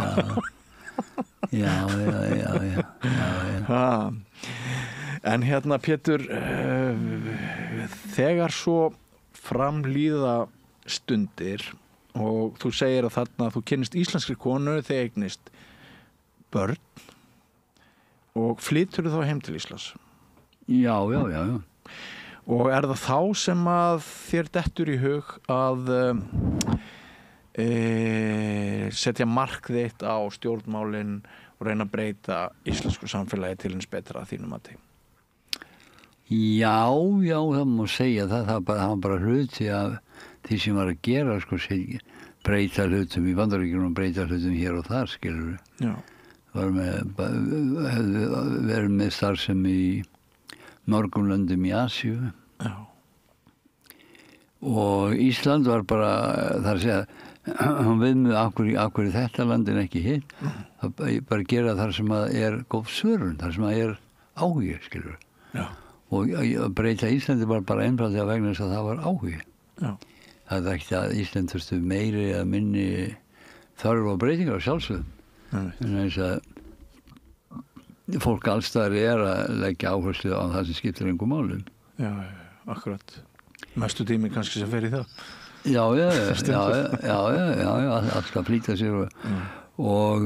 En hérna Pétur, þegar svo framlíða stundir og þú segir að þarna þú kynnist íslenskri konu þegar eignist börn og flytur þá heim til Íslands. Já. Og það þá sem að þér dettur í hug að setja mark þitt á stjórnmálin og reyna að breyta íslensku samfélagi til hins betra að þínum mati? Já, það má segja það var bara hluti af því sem var að gera, sko, breyta hlutum í Bandaríkjunum og breyta hlutum hér og þar, skilur við. Verið með starfsemi í mörgum löndum í Asíu. Já. Og Ísland var bara, það að segja, hann viðmið akkur í þetta landin ekki hitt, bara gera þar sem að góð svörun, þar sem að áhugi, skilur við. Já. Og að breyta Íslandi var bara einfaldlega vegna þess að það var áhugi. Já. Það er ekki að Ísland þurftu meiri eða minni þörf og breytingar á sjálfsögum. En eins að fólk allstaðar að leggja áherslu á það sem skiptir engum málum. Já, akkurat. Mestu tími kannski sem fer í það. Já, alltaf flýta sér og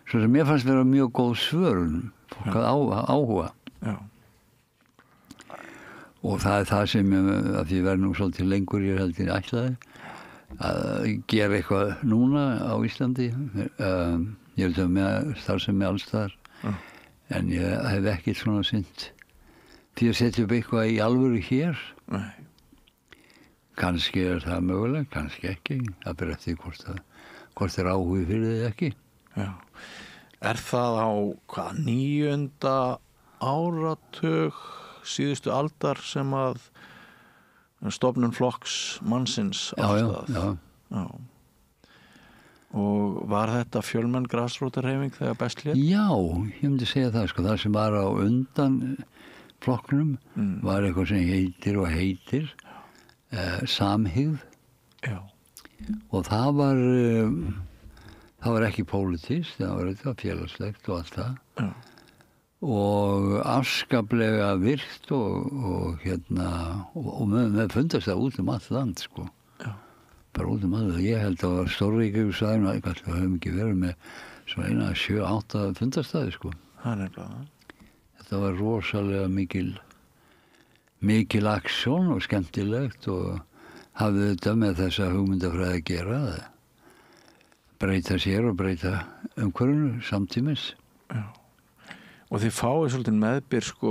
svo sem mér fannst vera mjög góð svörun, fólk að áhuga. Já. Og það er það sem, að því verður nú svolítið lengur ég heldur ætlaði, að gera eitthvað núna á Íslandi. Ég held að með starfsemi alls þar, en ég hef ekkert svona synd því að setja upp eitthvað í alvöru hér. Nei. Kannski það mögulega, kannski ekki. Það ber eftir hvort áhugi fyrir þið ekki. Já. Það á 9. áratug síðustu aldar sem að stofnun flokks mannsins ástæð. Já. Og var þetta fjölmenn grasrótarhreyfing þegar best lét? Já, ég myndi segja það, sko. Það sem var á undan flokknum var eitthvað sem heitir samhygð. Já. Og það var ekki pólitískt, það var eitthvað félagslegt og allt það. Já. Og afskaplega virkt og með fundast það út allt land, sko. Já. Bara út allt. Ég held að Stórvíkursvæðinu, við höfum ekki verið með svona 7-8 fundastæði, sko. Það bara. Þetta var rosalega mikil aksjón og skemmtilegt og hafði þetta með þessa hugmyndafræði að gera, breyta sér og breyta umhverfinu samtímis. Já. Og þið fáið svolítið meðbyr, sko,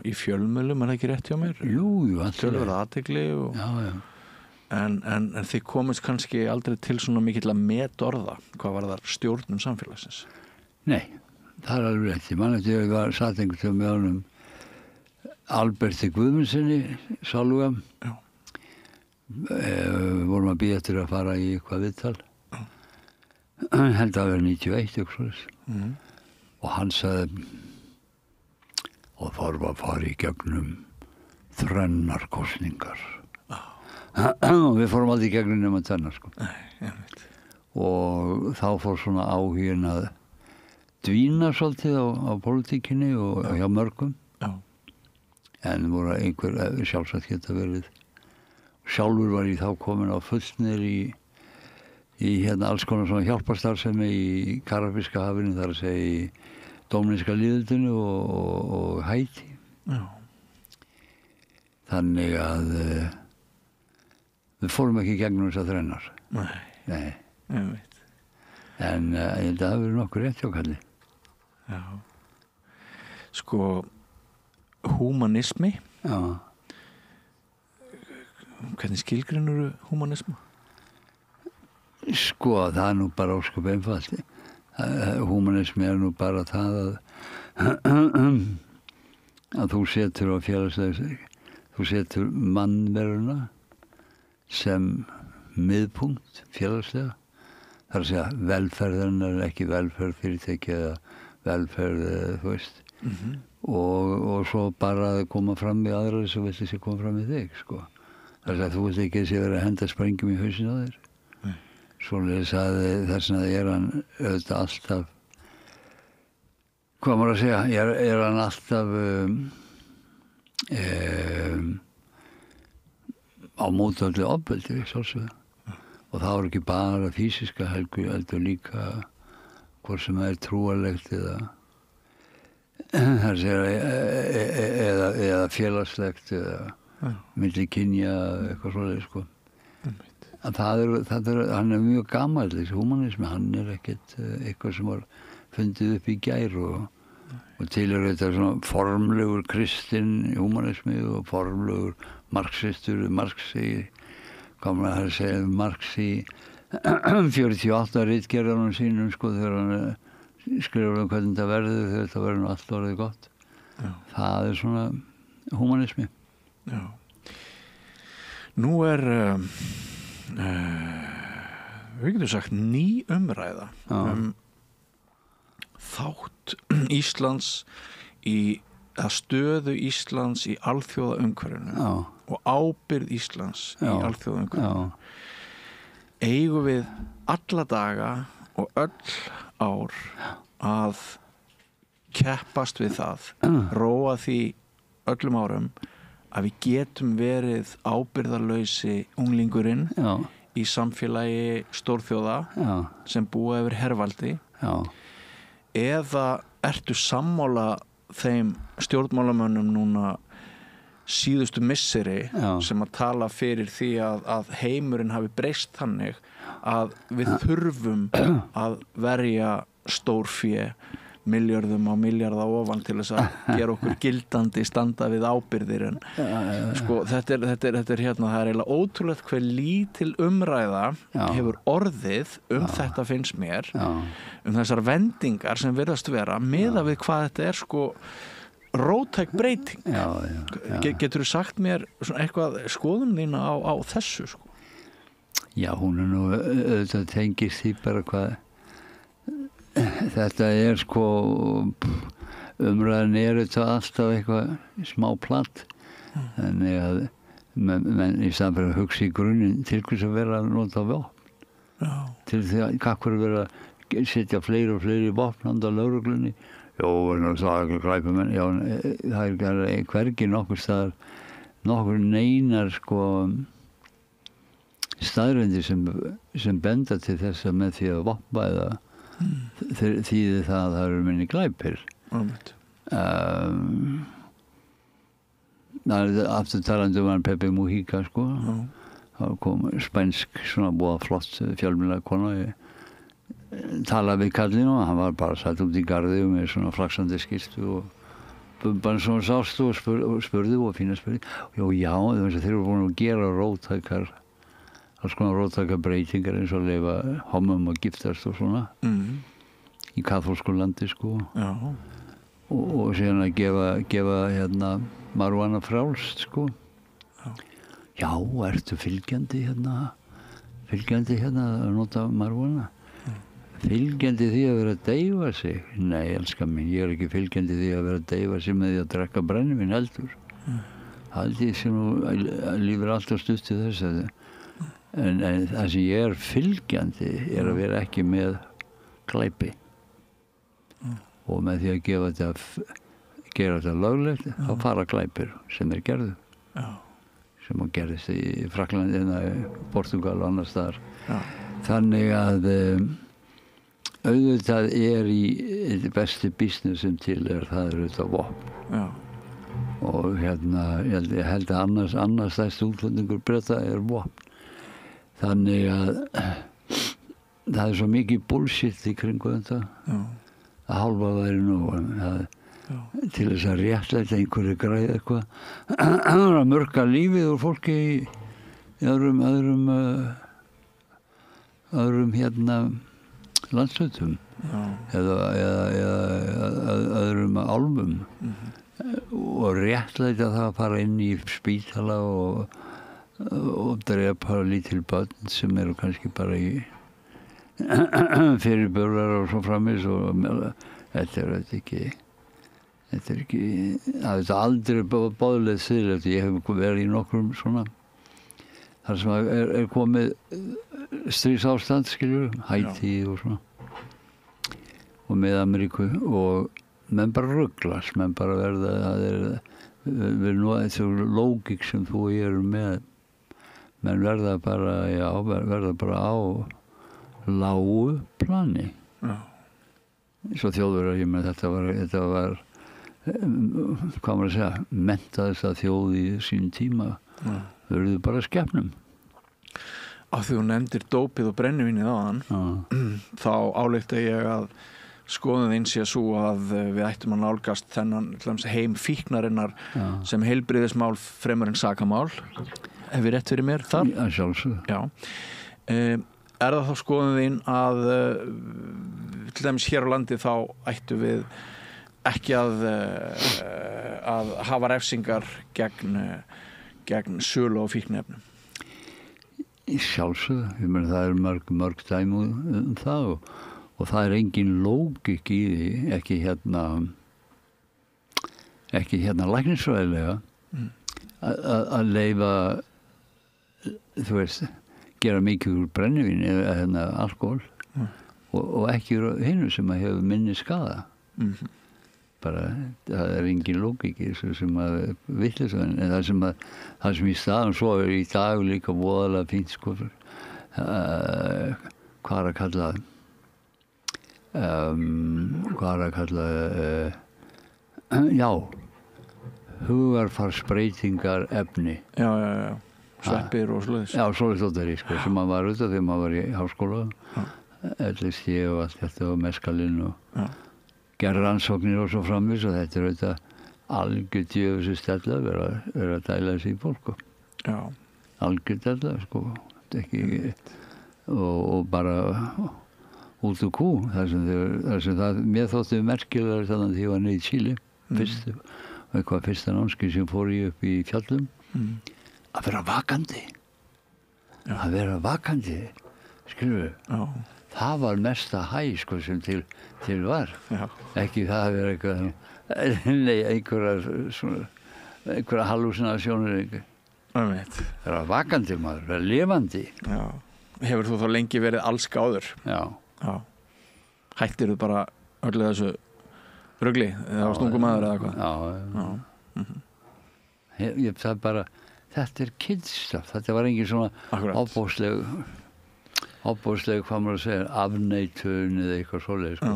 í fjölmiðlum, það ekki rétt hjá mér? Jú, alltaf. Tölverða athygli og... Já. En þið komist kannski aldrei til svona mikill að metorða hvað var það stjórnum samfélagsins? Nei, það er alveg rétt. Ég man eftir að ég satt einhvern veginn með honum Alberti Guðmundssoni, sáluga. Já. Vorum að bíða eftir að fara í eitthvað viðtal. Já. Held að vera 91, eitthvað. Og hann sagði, og þarf að fara í gegnum þrennar kosningar og við fórum aldrei í gegnum nema tvennar sko. Og þá fór svona áhugin að dvína svolítið á pólitíkinni og hjá mörgum. En voru einhver sjálfsagt geta verið. Sjálfur var ég þá komin á fullnir í hérna alls konar svona hjálparstarfsemi í Karabíska hafinu, þar að segja í Dóminíska lýðveldinu og Haítí. Þannig að við fórum ekki gegnum þessar þrennar. Nei. En ég held að það hafi verið nokkur rétt hjá kalli. Já. Sko, húmanismi. Já. Hvernig skilgreinurðu húmanisma? Sko, það er nú bara ósköp einfalt. Húmanismi er nú bara það að þú setur á félagslega, þú setur mannveruna sem miðpunkt félagslega. Það er að segja velferðin er ekki velferð fyrirtæki eða velferð, þú veist. Og svo bara að koma fram í aðra sem vill þessi koma fram í þig, sko. Það er að þú vilt ekki þessi vera að henda sprengjum í hausinn á þér. Svoleiðis að þess vegna er hann auðvitað alltaf, hvað maður að segja, er hann alltaf á móti öllu ofbeldi, sjálfsögðu. Og það var ekki bara físiska heldur líka hvort sem það er trúarlegt eða félagslegt eða milli kynja eitthvað svoleiðis, sko. Hann er mjög gamall, þessi húmanismi, hann er ekkert eitthvað sem var fundið upp í gær og til þetta svona formlegur kristinn húmanismi og formlegur marxistur, Marx í, hvað maður að segja, Marx í 48 ritgerðunum sínum, sko, þegar hann skrifur hvernig þetta verður, þegar þetta verður allt orðið gott. Það er svona húmanismi. Já. Nú er við getum sagt ný umræða þátt Íslands að stöðu Íslands í alþjóðaumhverfinu og ábyrgð Íslands í alþjóðaumhverfinu. Eigum við alla daga og öll ár að keppast við það, róa því öllum árum að við getum verið ábyrgðarlausi unglingurinn í samfélagi stórþjóða sem búa yfir hervaldi, eða ertu sammála þeim stjórnmálamönnum núna síðustu misseri sem að tala fyrir því að heimurinn hafi breyst þannig að við þurfum að verja stórfé milljörðum á milljarða ofan til þess að gera okkur gildandi standa við ábyrgðir en sko þetta er hérna, það er eiginlega ótrúlegt hver lítil umræða hefur orðið þetta finnst mér þessar vendingar sem virðast vera miðað við hvað þetta er sko róttæk breyting. Geturðu sagt mér svona eitthvað skoðun þína á þessu sko? Já, hún er nú auðvitað tengist því bara hvað þetta er sko umræðan er þetta alltaf eitthvað smá platt þannig að menn í staðan fyrir að hugsa í grunninn til hvers að vera að nota vopn til því að kakkur vera að setja fleiri og fleiri vopn handa lögreglunni það er ekki glæpumenn það er hvergi nokkur staðar nokkur neinar sko staðreyndir sem benda til þess að með því að vopna eða þýðir það að það eru minni glæpir. Það er aftur talandi hann Pepe Mujica sko. Það kom spænsk svona búa flott fjölmiðlega kona talaði við kallinn og hann var bara satt út í garði með svona flaksandi skiltu og bumban svona sástu og spurði og fína spurði. Já, þeir eru búin að gera róttækar alls konar róttækar breytingar eins og leyfa homum að giftast og svona í kaþólsku landi sko og síðan að gefa hérna marihuana frjálst sko já, ertu fylgjandi hérna að nota marihuana Fylgjandi því að vera að deyfa sig? Nei, elskar mín, ég ekki fylgjandi því að vera að deyfa sig með því að drekka brennivín heldur. Haldið sem lífur alltaf stutt til þess að en það sem ég fylgjandi að vera ekki með glæpi og með því að gera þetta löglegt þá fara glæpir sem gerðu sem gerðist í Frakklandi, Portúgal og annars staðar. Þannig að auðvitað í besti business sem til það auðvitað vopn. Og ég held að annars stærsti útlendingur Breta vopn. Þannig að það svo mikið bullshit í kringu þetta að hálfa væri nú til þess að réttlæta einhverju græði eitthvað að mörka lífið úr fólki í öðrum landshlutum eða öðrum álfum og réttlæta það að fara inn í spítala og drepa lítil börn sem eru kannski bara í fyrirbörðar og svo framins og þetta er ekki það er aldrei boðlegt siðlegt. Ég hef verið í nokkrum svona þar sem komið stríðsástand, skiljur, Haítí og svona og með Ameríku og menn bara ruglast, menn bara verða þessu lógik sem þú og ég erum með menn verða bara á lágu plani. Svo þjóður ég með þetta var hvað maður að segja, menntaðist að þjóð í sín tíma verður bara skepnum. Af því þú nefndir dópið og brennivínið áðan þá álykta ég að skoðun sé svo að við ættum að nálgast þennan heim fíknarinnar sem heilbrigðismál fremur en sakamál. Hef ég rétt fyrir mér þar? Já, sjálfsög. Já. Er það þá skoðun þín að til dæmis hér á landi þá ættu við ekki að hafa refsingar gegn sölu og fíkniefnum? Sjálfsög, ég meina það mörg dæmi það og það engin lógik í því, ekki læknisfræðilega að leyfa, þú veist, gera mikið úr brennivín eða alkohol og ekki hinu sem að hefur minni skada. Bara, það engin lógik í þessu sem að vitleysa en það sem í staðan svo í dag líka voðalega fínt sko hvað að kalla já hugarfarsbreytingar efni sveppir og svoleiðis svoleiðis sko, sem maður var auðvitað þegar maður var í háskóla LSD og allt þetta og meskalinn og gerði rannsóknir og svo framvis og þetta auðvitað algjör djöfusi stella vera að dæla þessi í fólk algjör stella sko ekki, og bara út úr kú þar sem það mér þótti merkilega þannig að ég var niður í Chile og eitthvað fyrsta námskeið sem fór ég upp í fjallum að vera vakandi skilur það var mesta hæ sko sem til var ekki það að vera eitthvað einhverja hallusinasjónir vera vakandi maður, vera lifandi. Hefur þú þá lengi verið allsgáður? Já. Hættirðu bara öllu þessu rugli eða stungumæður eða hvað? Það er bara þetta kidstuff, þetta var engin svona ábúðsleg hvað maður að segja, afneitun eða eitthvað svoleið sko.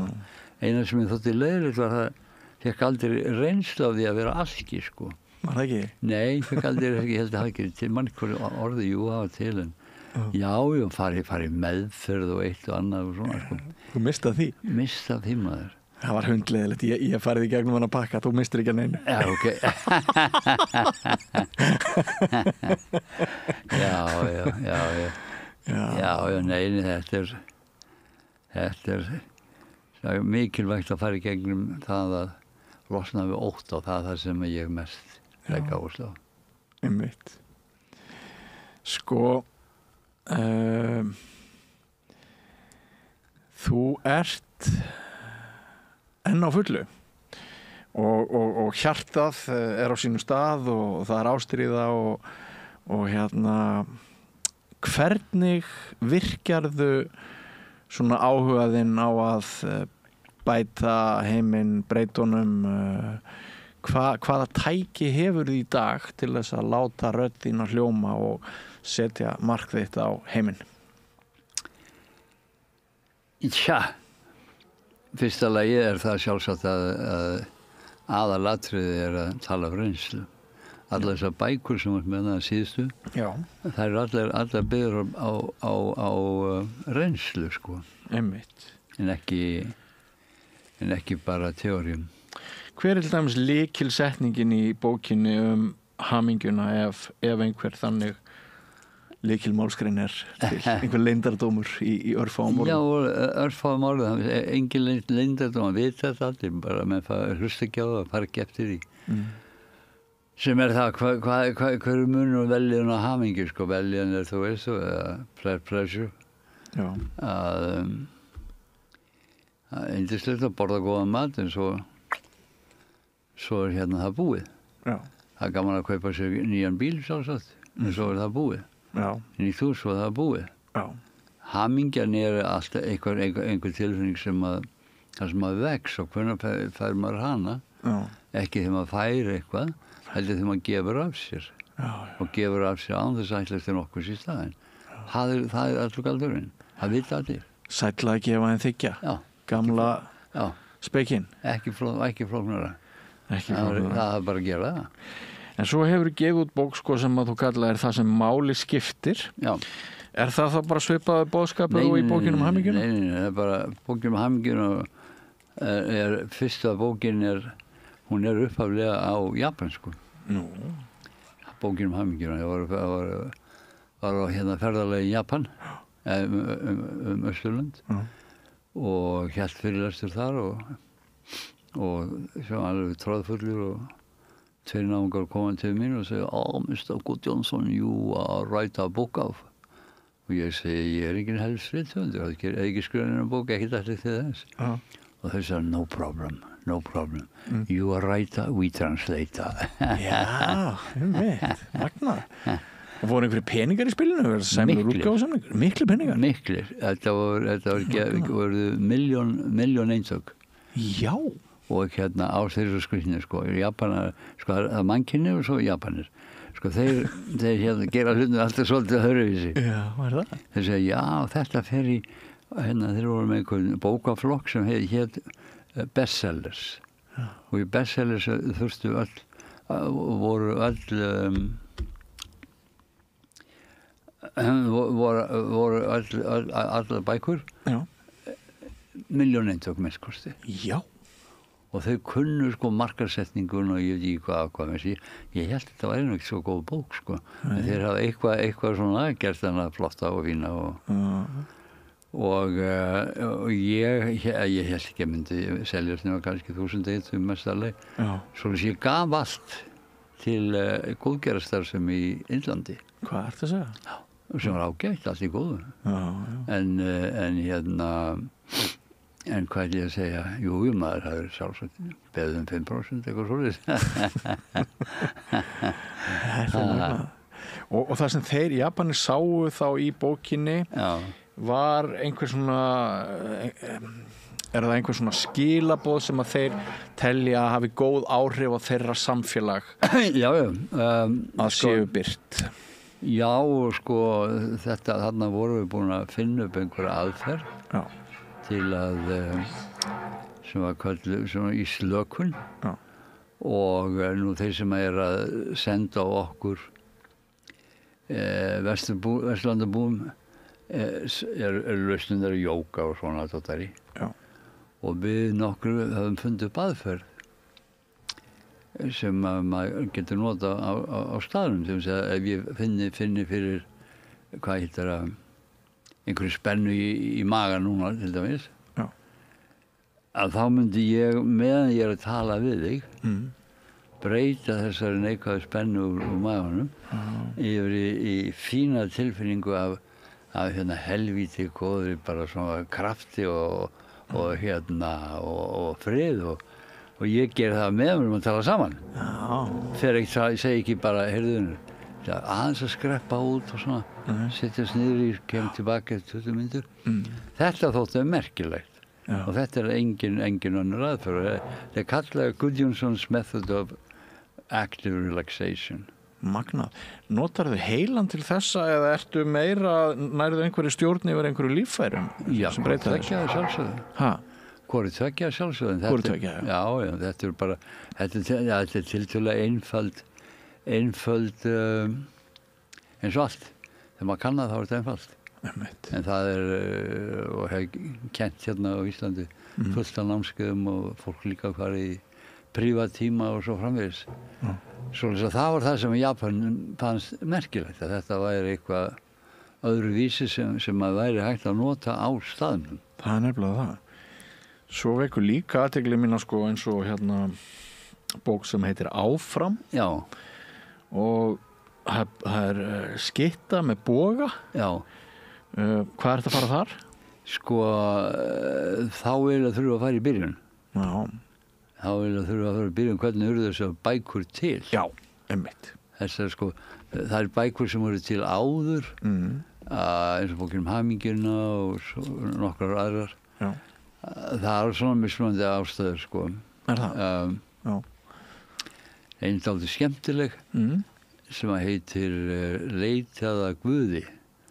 Eina sem ég þótti leiðilegt var það fekk aldrei reynslu af því að vera alki sko. Var það ekki? Nei, fekk aldrei ekki, ég held að það ekki til mannkvæði orði, jú, hafa til en já, fari meðferð og eitt og annað og svona sko. Þú mistað því? Mistað því maður. Það var hundleiðilegt, ég farið í gegnum hann að pakka, þú mistir ekki að neinu. Já, ok. Já, neini, þetta er mikilvægt að fara í gegnum það að losna við ótt og það sem ég mest legg áherslu á. Einmitt. Sko, Þú ert enn á fullu og hjartað er á sínum stað og það er ástríða og hérna hvernig virkjarðu svona áhugaðinn á að bæta heiminn, breytunum hvaða tæki hefur í dag til þess að láta rödd þína hljóma og setja mark þitt á heiminn? Tja, fyrsta lagi er það sjálfsagt að aðalatriði er að tala af reynslu. Allar þessar bækur sem var með það síðustu, Já. Það eru allar byggður á reynslu, sko. Einmitt. En ekki bara teórium. Hver er til dæmis lykilsetningin í bókinni hamingjuna ef einhver þannig lykilmálsgrein er til einhver leyndardómur í örfáum orðum? Já, örfáum orðum. Engin leyndardómur, vita þetta allir, bara með hlusta ekki á það og fara ekki eftir því. Sem er það, hver er munur og veljan og hamingju, sko. Veljan er, þú veist, pleasure. Já. Það er yndislegt að borða góðan mat en svo er hérna það búið. Já. Það er gaman að kaupa sér nýjan bíl sjálfsagt, en svo er það búið. Já. Nýtt hús og það er búið. Já. Hamingjan er alltaf einhver tilfinning sem að vex og hvernig fær maður hana. Já. Ekki þegar maður fær eitthvað, heldur þegar maður gefur af sér. Já. Og gefur af sér án þess að ætla til nokkurs í staðinn. Það er allur galdurinn. Það vita allir. Sætla að gefa en þiggja. Já. Gamla spekinn. Ekki flóknara. Það er bara að gera það. En svo hefur þú gefið út bók sko, sem að þú kallaðir það sem máli skiptir. Já. Er það þá bara svipaður boðskapur og í bókinum hamingjuna? Nei, það er bara bókinum hamingjuna fyrsta bókin hún er upphaflega á japansku. Nú. Bókinum hamingjuna. Ég var á hérna ferðalagi í Japan Östurlund og hélt fyrirlestur þar og svo alveg tróðfullur og tveir náungar koma til mín og segja Mr. Gudjónsson, you write a book of. Og ég segi, ég er enginn helst rithöfundur, ég er ekki skrifað neina bók, ekki allir til þess. Og þau sagði, no problem. You are writer, we translate. Já, magna. Og voru einhverjir peningar í spilinu? Miklir peningar? Miklir. Þetta voru milljón eintök. Já. Og hérna á þessu skrifni, sko, Japanar, sko, það mannkynni og svo Japanir. Sko, þeir hérna gera hlutin alltaf svolítið öðruvísi. Já, hvað er það? Þeir segja, já, þetta fer í, hérna, þeir voru með einhvern bókaflokk sem hét bestsellers. Já. Og í bestsellers voru allar bækur. Já. Milljón eintök mest kosti. Já. Og þau kunnu sko markarsetningun og ég veit ekki hvað með sér. Ég held að þetta var ekki svo góð bók sko. En þeir hafa eitthvað svona gert hana flotta og fína og ég held ekki að myndi seljast nema kannski 1000 eitum mestarleg. Svo ég gaf allt til góðgerðarstarfsemi í Indlandi. Hvað ert að segja? Já, sem var ágætt, allt í góðu. En hérna en hvað ég að segja, jú, maður hafði sjálfsagt beðið 5% eitthvað svolítið. Og það sem þeir Japanir sáu þá í bókinni var einhver svona er það einhver svona skilaboð sem að þeir telja að hafi góð áhrif á þeirra samfélag að séu birt? Já, sko, þarna vorum við búin að finna upp einhverja aðferð til að sem var kölluð svona í slökun og nú þeir sem er að senda á okkur Vesturlandabúum er lausnindar jóga og svona tóttari og við nokkur höfum fundið upp aðferð sem maður getur nota á staðnum sem segja ef ég finni fyrir hvað hittar að einhverju spennu í maga núna til dæmis að þá myndi ég meðan ég er að tala við þig breyta þessari neikvæðu spennu úr maganum yfir í fína tilfinningu af af hérna helvíti góðri bara svona krafti og frið og ég ger það með mér að tala saman. Þegar ég segi ekki bara, heyrðu, aðeins að skreppa út og svona, setjast niður í, kem tilbaka eftir 20 mínútur. Þetta þótti merkilegt. Og þetta engin önnur aðferð. Það kallaði Gudjonsons method of active relaxation. Magnað. Notarðu heilan til þessa eða ertu meira, nærðu einhverju stjórn yfir einhverju líffærum? Já, hvort tveggja sjálfsögðu. Hvort tveggja sjálfsögðu. Hvort tveggja, já. Já, þetta bara, þetta er tiltölulega einföld eins og allt. Þegar maður kann það, þá er þetta einfalt. En það og hef kent hérna á Íslandi fullt af námskeiðum og fólk líka farið í prívatíma og svo framvegis. Svoleiðis að það var það sem Japan fannst merkilegt, að þetta væri eitthvað öðruvísi sem að væri hægt að nota á staðnum. Það er nefnilega það. Svo vekur líka athygli mína sko eins og hérna bók sem heitir Áfram. Já. Og það er skytta með boga. Já. Hvað er þetta að fara þar? Sko, þá þurfa að fara í byrjun. Já. Þá þurfa að fara í byrjun, hvernig urðu þessar bækur til? Já, einmitt. Þessar sko, það er bækur sem eru til áður, eins og bókin Hamingjuna og nokkrar aðrar. Já. Það er svona mismunandi ástæður, sko. Er það? Já. Einn dálítið skemmtileg sem að heitir Leitaða Guði.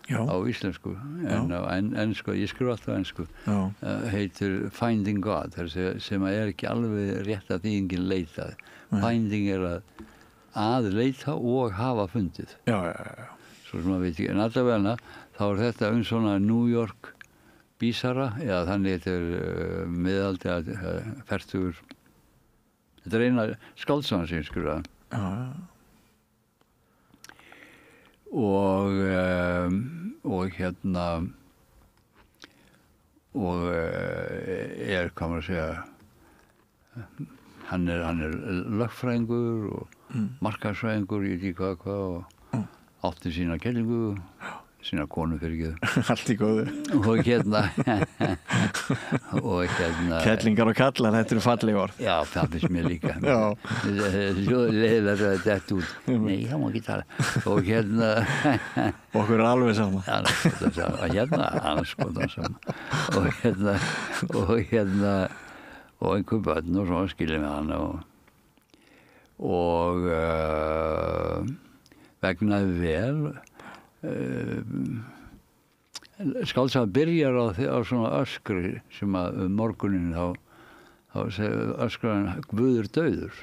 Já. Á íslensku, en á ensku, ég skrifa alltaf ensku, heitir Finding God, sem er ekki alveg rétt að þýðingin leitað. Finding er að leita og hafa fundið. Já. Svo sem maður veit ekki, en allavega þá er þetta svona New York bísara, eða þannig þetta er miðaldi að fertugur. Þetta er eina skáldsagan sem ég skrifaði. Já. Og hérna hvað maður að segja, hann er lögfræðingur og markaðsfræðingur, ég veit ekki hvað og átti sína kellingu, sína konu fyrir ekki. Allt í góðu. Og hérna Kellingar og kallar, þetta eru falleg orð. Já, það finnst mér líka. Já. Leiðilega þetta út. Nei, það má ekki tala. Og hérna okkur er alveg saman. Anskotan saman. Og einhver börn og svona skilja með hann og vegnaði vel skáldsagan byrjar á svona öskri sem að morguninn þá öskrar hann Guður dauður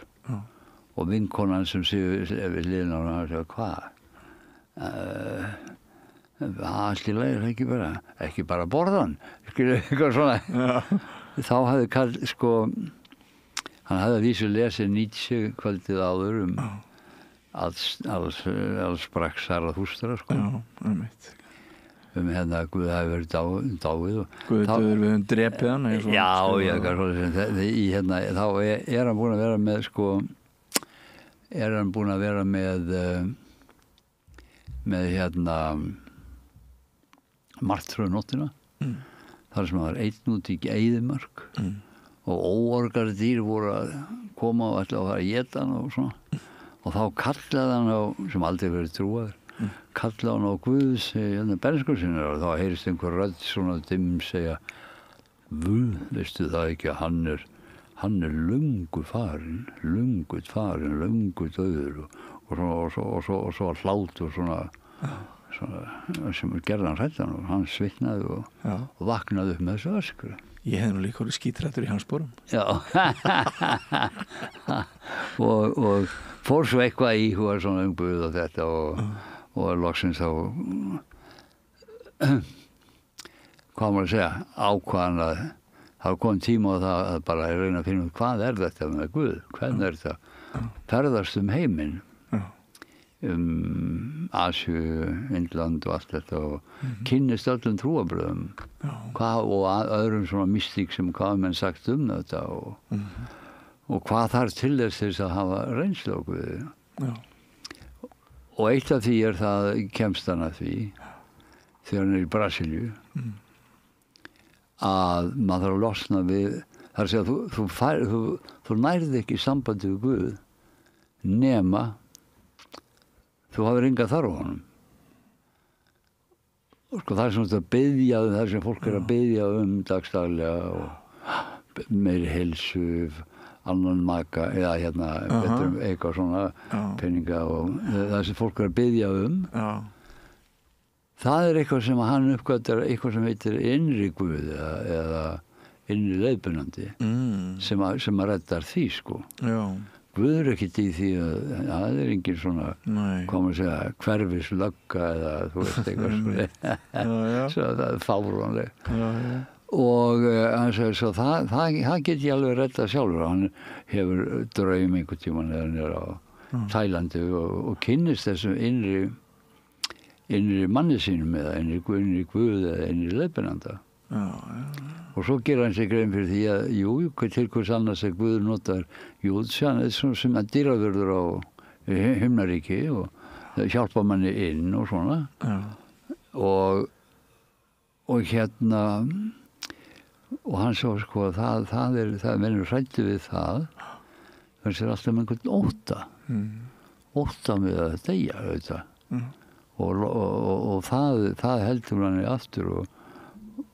og vinkonan sem sé við hliðina á hann segir hvað? Allt í lagi, ekki bara borðan eitthvað svona. Þá hafði hann hafði að vísu lesið Nietzsche kvöldið áður alls brakk Zarathustra sko. Já, einmitt. Hérna að Guð hafi verið dáið Guð dauður við drepið hann. Já, þá er hann búinn að vera með hérna martröðnóttina þar sem það var einn út í Eyðimörk og óorgar dýr voru að koma og ætla að fara að éta hann og svona og þá kallaði hann á, sem aldrei verið trúaður, kallaði hann á Guðs bernsku sinni og þá heyrist einhver rödd svona dimm segja Guð, veistu það ekki að hann er löngu farinn, löngu dauður og svo hlátur svona sem gerði hann hræddan og hann svitnaði og vaknaði upp með þessu öskru. Ég hef nú líka orðið skítrættur í hans sporum. Já. og fór svo eitthvað í húar svona Guð og þetta og loksins þá hvað maður að segja ákvaðan að það kom tíma á það að bara reyna að finna hvað er þetta með Guð, hvernig er þetta ferðast heiminn Asíu, Indland og allt þetta og kynnist öllum trúarbröðum og öðrum svona mystík sem hvað menn sagt þetta og hvað þarf til þess að hafa reynslu á Guði. Og eitt af því það kemst hann að því þegar hann í Brasilíu að maður þarf að losna við þar að segja þú nærði ekki sambandi við Guð nema þú hafir enga þarf á honum. Og það svona að biðja það sem fólk að biðja dagstaglega og meiri heilsu, annan maka eða betur eitthvað svona peninga og það sem fólk að biðja það eitthvað sem hann uppgötar eitthvað sem heitir innri Guð eða innri leiðbeinandi sem að reddar því sko. Já. Guð ekkert í því að það engin svona hvað maður segja hverfislögga eða þú veist eitthvað svo það fáránleg og hann segir svo það get ég alveg reddað sjálfur. Hann hefur draum einhvern tímann eða hann á Tælandi og kynnist þessum innri manni sínum eða innri Guð eða innri leiðbeinanda. Og svo gera hann sig grein fyrir því að til hvers annars Guð notar sem að dýravörður á himnaríki og hjálpa manni inn og svona og og hann svo sko það verður hræddur við það þannig að alltaf með einhvern ótta með að deyja auðvitað og það heldur hann aftur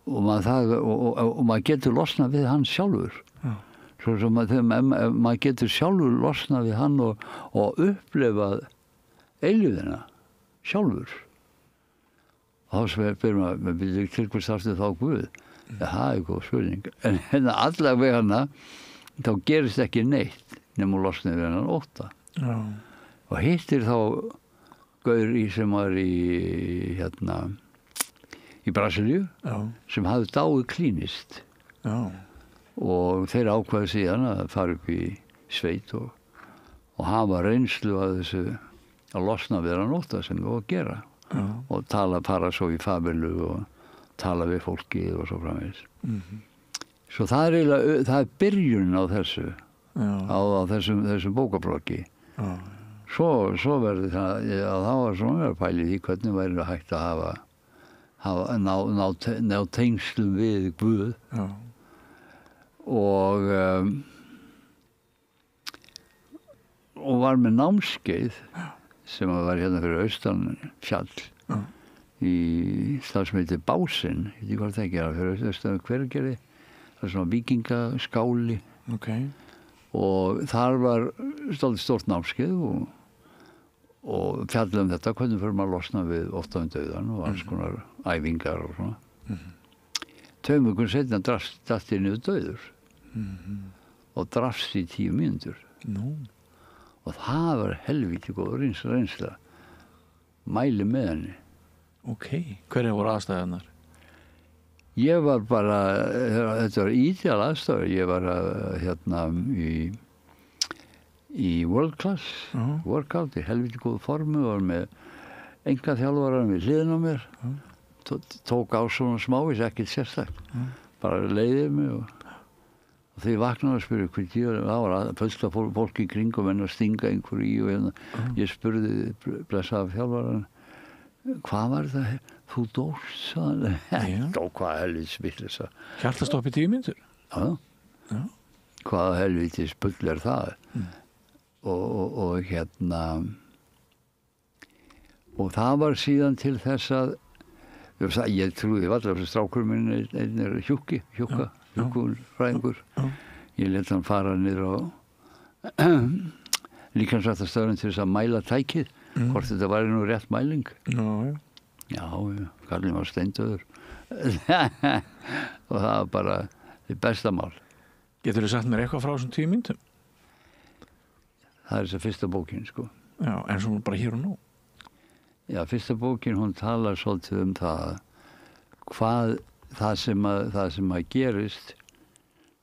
og maður getur losnað við hann sjálfur. Svo sem maður getur sjálfur losnað við hann og upplifað eilífðina sjálfur. Og þá spyr maður til hvers þarftu þá Guð? Það góð spurning. En allavega hana þá gerist ekki neitt nema losnað við hann ótta. Og hittir þá gaur sem var í Brasilíu sem hafði dáið klínist og þeir ákvaðu síðan að fara upp í sveit og hafa reynslu að þessu að losna við hann ótta sem þú að gera og fara svo í fabilu og tala við fólki og svo framvegis. Svo það er byrjun á þessu á þessum bókablokki. Svo verður það var svona pælið í hvernig væri hægt að ná tengslum við Guð og var með námskeið sem var fyrir austan fjall í stað sem heitir Básinn, ég veit ekki hvað það gera fyrir austan Hveragerði, það er svona vikingaskáli og þar var stórt námskeið og fjallum þetta hvernig fyrir maður losna við óttan dauðan og alls konar æfingar og svona. 2 vikur seinna datt ég niður dauður og drafst í 10 mínútur. Og það var helvíti góð reynsla. Mæli með henni. Hverjar voru aðstæðurnar? Ég var bara, þetta var ídeal aðstæður. Ég var í world class workout í helvíti góð formu og var með engaþjálfarann við hliðina á mér tók á svona smávís, ekkert sérstakt bara leiðið mig og því vaknaði að spyrja það var fullt af fólki í kring og menn að stinga einhverju í og ég spurði blessaða þjálfarann hvað var það? Þú dóst sagði dó hvað helvítis vitleysa Hjartastopp í 10 mínútur? Já. Hvað helvítis bull er það? Og það var síðan til þess að ég trúði allavega strákur minn einn er hjúkufræðingur ég let hann fara niður á líkamsræktarstöðin til þess að mæla tækið hvort þetta væri nú rétt mæling já, kallinn var steindauður og það var bara þið besta mál. Geturðu sagt mér eitthvað frá þessum 10 mínútum? Það er þess að fyrsta bókin sko. Já, en svo bara hér og nú? Já, fyrsta bókin hún talar svolítið það hvað það sem að gerist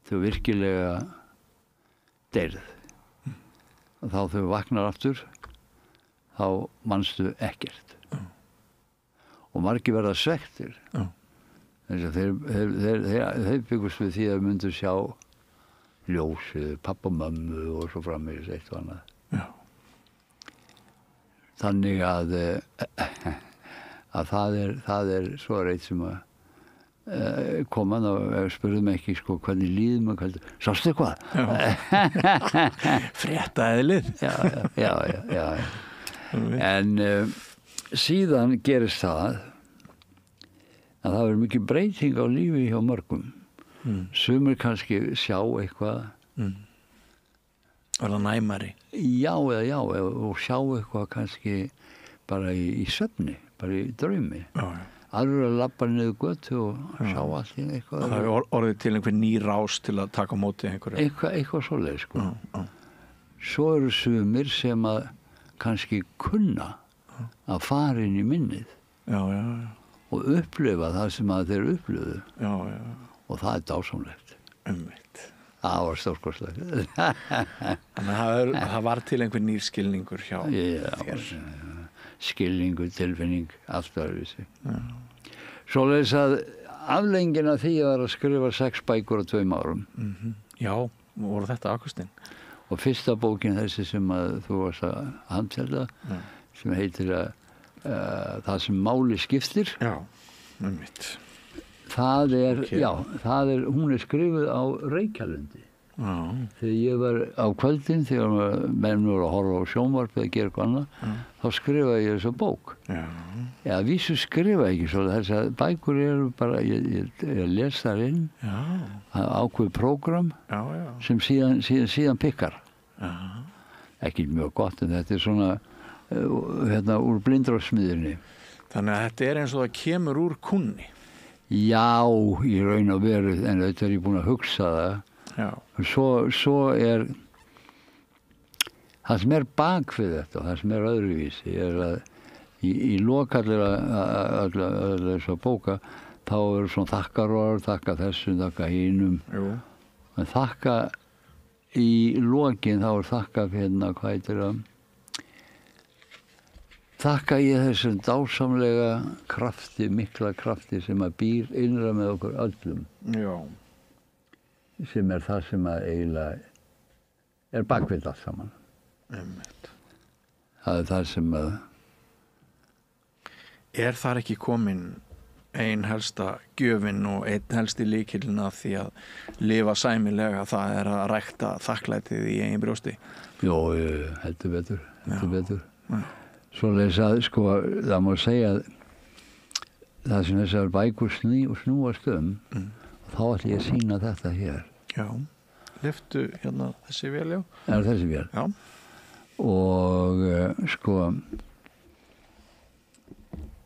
þau virkilega deyrð og þá þau vaknar aftur þá manstu ekkert og margir verða svektir þess að þeir byggust við því að myndu sjá ljósið, pappa og mömmu og svo framvegis eitt og annað þannig að að það er svo reitt sem að koman og spurði mig ekki sko hvernig líðum og hvernig, sástu eitthvað? Fréttaeðlið. Já. En síðan gerist það að það verður mikið breyting á lífi hjá mörgum. Sumir kannski sjá eitthvað. Var það næmari? Já, og sjá eitthvað kannski bara í svefni, bara í draumi. Já. Aðrir að labba niður götu og sjá allt í eitthvað. Það er orðið til einhver ný rás til að taka á móti einhverju. Eitthvað svoleið, sko. Svo eru sumir sem að kannski kunna að fara inn í minnið. Já. Og upplifa það sem að þeir upplöfu. Já. Og það er dásamlegt. Einmitt. Það var stórkostlegt. Þannig að það var til einhver nýr skilningur hjá þér. Skilningur, tilfinning, allt öðruvísi. Svoleiðis að aflengin af því að skrifa 6 bækur á 2 árum. Já, voru þetta Augustin? Og fyrsta bókin þessi sem að þú varst að handfjalla, sem heitir Það sem máli skiptir. Já, einmitt. Það er, hún er skrifuð á Reykjalundi. Þegar ég var á kvöldin, þegar menn voru að horfa á sjónvarp eða gera eitthvað annað, þá skrifaði ég þessa bók. Já, vísu skrifaði ekki svo, þessar bækur eru bara, ég les þar inn, ákveð prógram sem síðan pikkar. Ekki mjög gott, en þetta er svona úr blindráðsmiðjunni. Þannig að þetta er eins og það kemur úr kunni. Já, í raun og veru, en þetta er ég búin að hugsa það. Svo er það sem er bak við þetta og það sem er öðruvísi er að í lokallir að þessa bóka þá eru svona þakkarorð, þakka þessum, þakka hinum. En þakka í lokin þá er þakka hvað heitir það? Þakka ég þessum dásamlega krafti, mikla krafti sem að býr innra með okkur öllum. Já. Sem er það sem að eiginlega er bakvið allt saman. Einmitt. Það er það sem að... Er þar ekki komin ein helsta gjöfin og einn helsti lykillinn að því að lifa sæmilega, það er að rækta þakklætið í eigin brjósti? Jó, heldur betur. Svoleiðis að, sko, það má segja að það sem þessar bækur snúast þá ætlum ég að sýna þetta hér. Já, lyftu hérna þessi vél, já. Er þessi vél? Já. Og sko,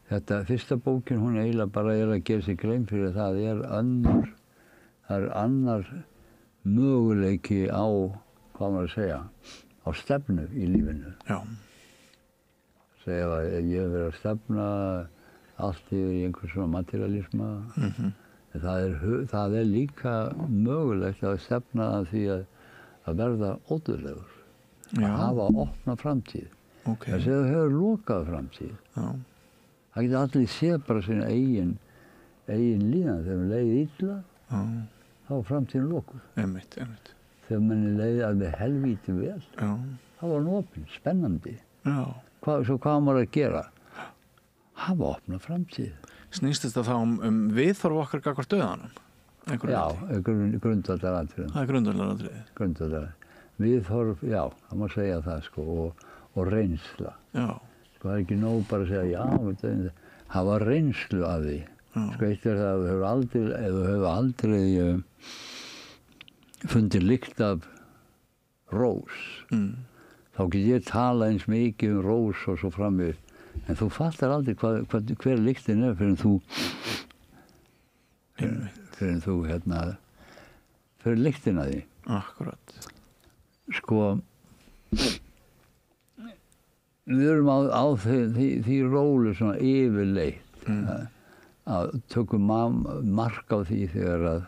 þetta fyrsta bókin, hún eiginlega bara að gera sig grein fyrir það er annar möguleiki á, hvað maður að segja, á stefnu í lífinu. Já. Segja að ég hef verið að stefna allt yfir í einhvers svona materialisma. Það er líka mögulegt að stefna að því að verða ódauðlegur. Að hafa opna framtíð. Þess að þú hefur lokað framtíð. Það getur allir séð bara sína eigin líðan. Þegar maður leiði illa, þá var framtíðin lokuð. Einmitt. Þegar manni leiði alveg helvíti vel, þá var hann opinn, spennandi. Svo hvað maður að gera? Hafa opna framtíð. Snýst þetta þá viðhorf okkar gagnvart dauðanum? Já, grundvallaratriðum. Það er grundvallaratriðið. Viðhorf, já, það má segja það sko, og reynsla. Já. Sko það er ekki nóg bara að segja já, hafa reynslu af því. Sko eitt er það að þú hefur aldrei fundið lykt af rós. Þá get ég tala eins mikið rós og svo framvið. En þú fattar aldrei hver lyktin er fyrir lyktin að því. Akkurat. Sko, við erum á því rólu svona yfirleitt að tökum mark á því þegar að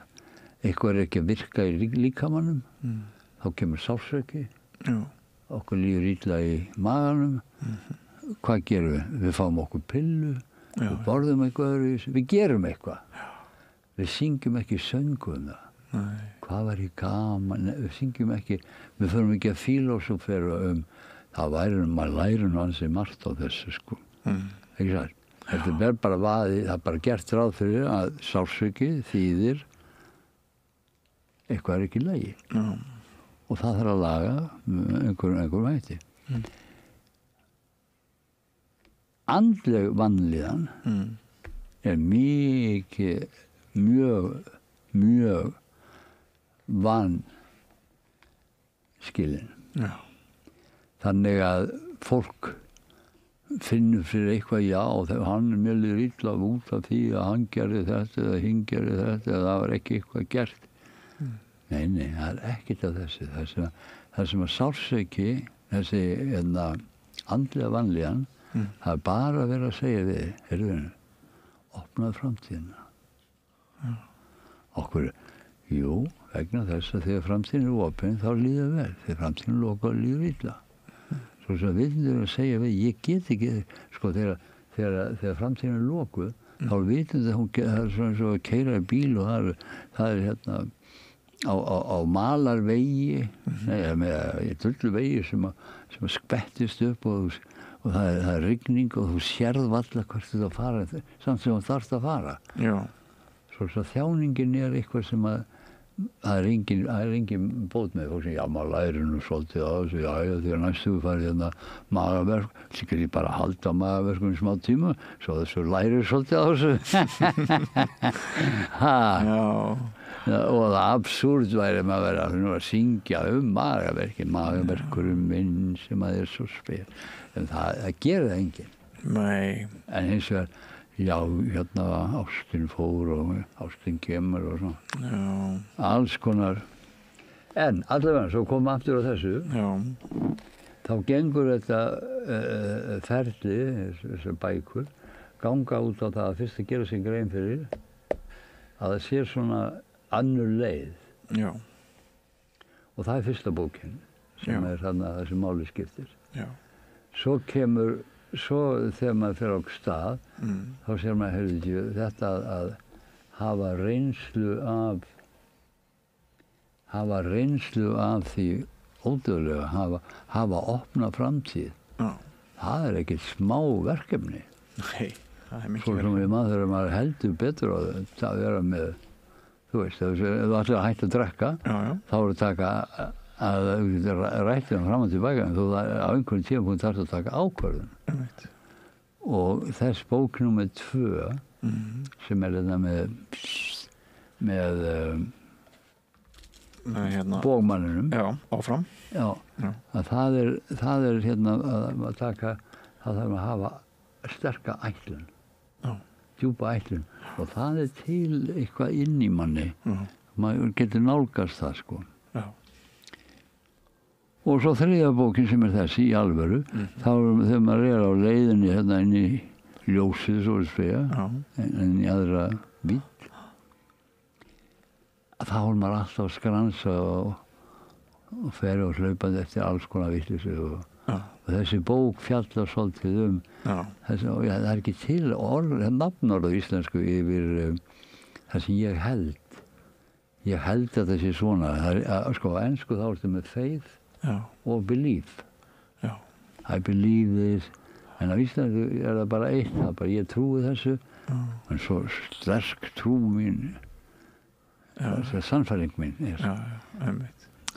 eitthvað er ekki að virka í líkamannum, þá kemur sársauki, okkur líður illa í maganum. Hvað gerum við? Við fáum okkur pillu, við borðum eitthvað öðruvísi, við gerum eitthvað. Við syngjum ekki söngu það. Hvað var ég gaman? Við syngjum ekki, við förum ekki að filósófera það væri maður læri nú ansi margt á þessu sko. Ekki sæl? Þetta er bara vaðið, það er bara gert ráð fyrir að sársauki þýðir eitthvað ekki í lagi. Já. Og það þarf að laga einhverjum hætti. Andleg vanlíðan er mjög vanskilin. Já. Þannig að fólk finnur fyrir eitthvað, já, þegar hann er mjög illa út af því að hann gerði þetta eða hinn gerði þetta eða það var ekki eitthvað gert. Nei, það er ekkert af þessu. Það sem að sársauki, þessi andlega vanlíðan, það er bara að vera að segja við, opnaðu framtíðina. Okkur, jú, vegna þess að þegar framtíðin er opin, þá líður vel. Þegar framtíðin er lokað, líður illa. Svo sem vitundur að segja við, ég get ekki, sko, þegar framtíðin er lokuð, þá vitundur að það er svona eins og að keyra í bíl og það er á malarvegi, í tulluvegi sem að spettist upp og það er rigning og þú sérð varla hvert þú að fara samt sem þú þarft að fara. Já. Svo þjáningin er eitthvað sem að það er engin bót með fólk sem, já, maður lærir nú svolítið á þessu, já, þegar næstu við farið magaverk, sikkur ég bara halda á magaverkum í smá tíma, svo þessu lærir svolítið á þessu. Já. Og það absúrt væri maður að vera að syngja magaverkurum minn sem að er svo spil. En það gerir það enginn. Nei. En hins vegar, já, ástin fór og ástin kemur og svona. Já. Alls konar. En allavega, svo kom aftur á þessu. Já. Þá gengur þetta ferli, þessar bækur, ganga út á það að fyrst að gera sig grein fyrir að það sé svona annur leið. Já. Og það er fyrsta bókin sem er þarna þessi máli skiptir. Já. Svo þegar maður fer á stað, þá sér maður, heyrðu, þetta að hafa reynslu af því ódöðlega, hafa opna framtíð. Já. Það er ekkert smá verkefni. Nei, það er mikið Svo sem við maður heldur betur á þetta að vera með, þú veist, ef þú ætlar að hætta að drekka, þá er að taka að rættir hann fram og tilbaka, en þú á einhvern tímapunkt þarfst að taka ákvörðun. Og þess bók númer 2, sem er þetta með bógmanninum. Já, áfram. Já, að það er að taka, það þarf að hafa sterka ætlun, djúpa ætlun, og það er til eitthvað inn í manni. Maður getur nálgast það, sko. Já. Og svo þriðja bókin sem er þessi í alvöru, þá þegar maður er á leiðinni inn í ljósið, svo að segja, en í aðra vídd, þá er maður alltaf að skransa og fer og hlaupandi eftir alls konar vitleysu og þessi bók fjallar svolítið þessi, og það er ekki til nafnorð á íslensku yfir það sem ég held að það sé svona, sko á ensku þá er þetta með faith og belief. I believe this, en á íslensku er það bara eitt, það er bara ég trúi þessu, en svo sterk trú mín, það er sannfæring mín er.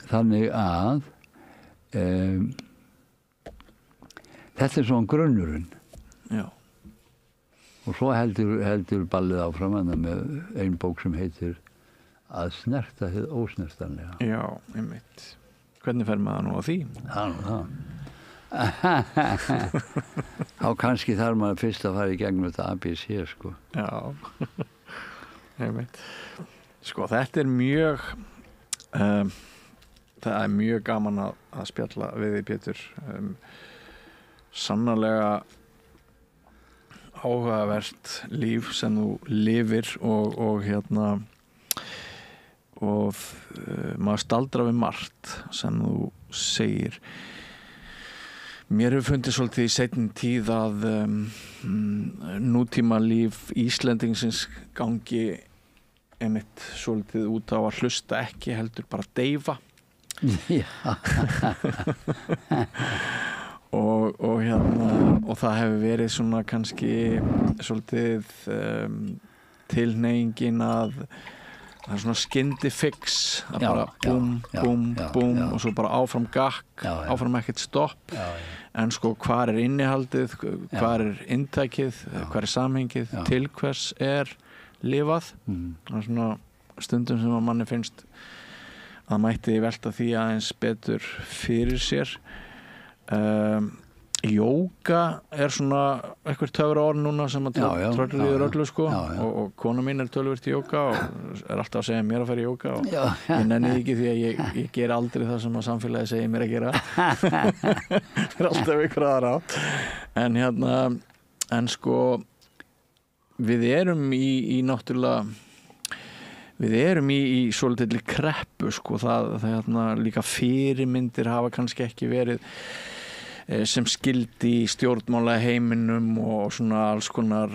Þannig að þetta er svona grunnurinn. Já. Og svo heldur ballið áfram með ein bók sem heitir Að snerta hið ósnertanlega. Já, einmitt. Hvernig fer maður nú á því? Það. Þá kannski þarf maður fyrst að fara í gegnum þetta ABC, sko. Já, einmitt. Sko, þetta er mjög það er mjög gaman að spjalla við þig, Pétur. Sannarlega áhugavert líf sem þú lifir og maður staldrar við margt sem þú segir. Mér hefur fundið svolítið í seinni tíð að nútíma líf Íslendingsins gangi einmitt svolítið út á að hlusta ekki, heldur bara deyfa. og og það hefur verið svona kannski svolítið tilhneigingin að það er svona skyndi fix að bara búm og svo bara áfram gakk, áfram ekkert stopp en sko hvar er innihaldið, hvar er inntækið, hvar er samhengið, til hvers er lifað. Það er svona stundum sem að manni finnst að mætti velta því aðeins betur fyrir sér. Jóga er svona eitthvað töfraorð núna sem að tröllir yfir öllu sko og kona mín er töluvert í jóga og er alltaf að segja mér að fara í jóga og ég nenni ekki því að ég ger aldrei það sem að samfélagi segir mér að gera. Það er alltaf ykkur aðra á en sko við erum í náttúrulega við erum í svolítið kreppu sko það líka fyrirmyndir hafa kannski ekki verið sem skildi í stjórnmála heiminum og svona alls konar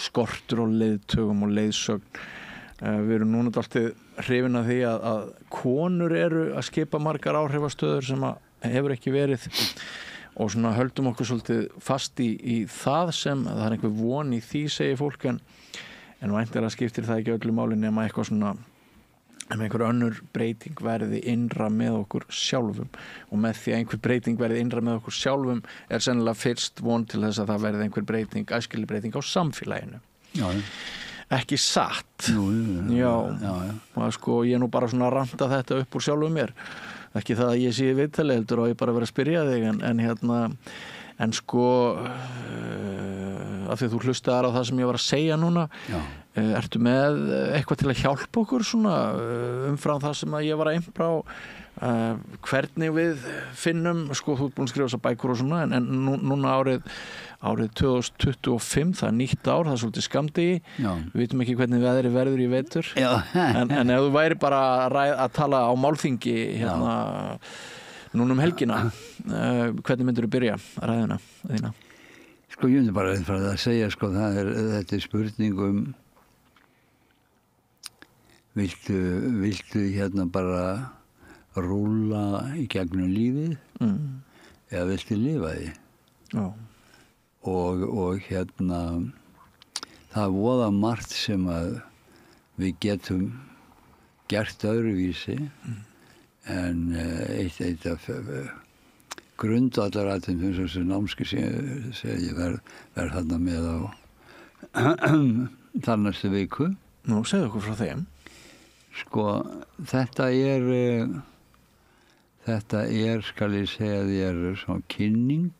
skortur og leiðtögum og leiðsögn. Við erum núna alltaf hrifin af því að konur eru að skipa margar áhrifastöður sem að hefur ekki verið og svona höldum okkur svolítið fast í það sem það er einhver von í því segir fólk en væntanlega skiptir það ekki öllu máli nema eitthvað svona einhver önnur breyting verði innra með okkur sjálfum og með því að einhver breyting verði innra með okkur sjálfum er sennilega fyrst von til þess að það verði einhver breyting, æskileg breyting á samfélaginu. Já. Ekki satt. Já. Og sko ég nú bara svona ranta þetta upp úr sjálfum mér. Ekki það að ég sé viðtali heldur og ég bara verið að spyrja þig en sko af því að þú hlustaðar á það sem ég var að segja núna ertu með eitthvað til að hjálpa okkur svona umfram það sem að ég var að impra á hvernig við finnum sko þú ert búin að skrifa þessar bækur og svona en núna árið 2025 það er nýtt ár, það er svolítið skammdegi við vitum ekki hvernig veðri verður í vetur en ef þú væri bara að tala á málþingi núna helgina hvernig myndir þú byrja ræðina þína? Sko ég myndi bara að segja sko þetta er spurning viltu bara rúlla í gegnum lífið eða viltu lifa því og það er voða margt sem að við getum gert öðruvísi en eitt af grundvallaratriðum eins og námskeið sem ég verð þarna með á þar næstu viku. Nú, segðu okkur frá þeim. Sko, þetta er, skal ég segja þér, svona kynning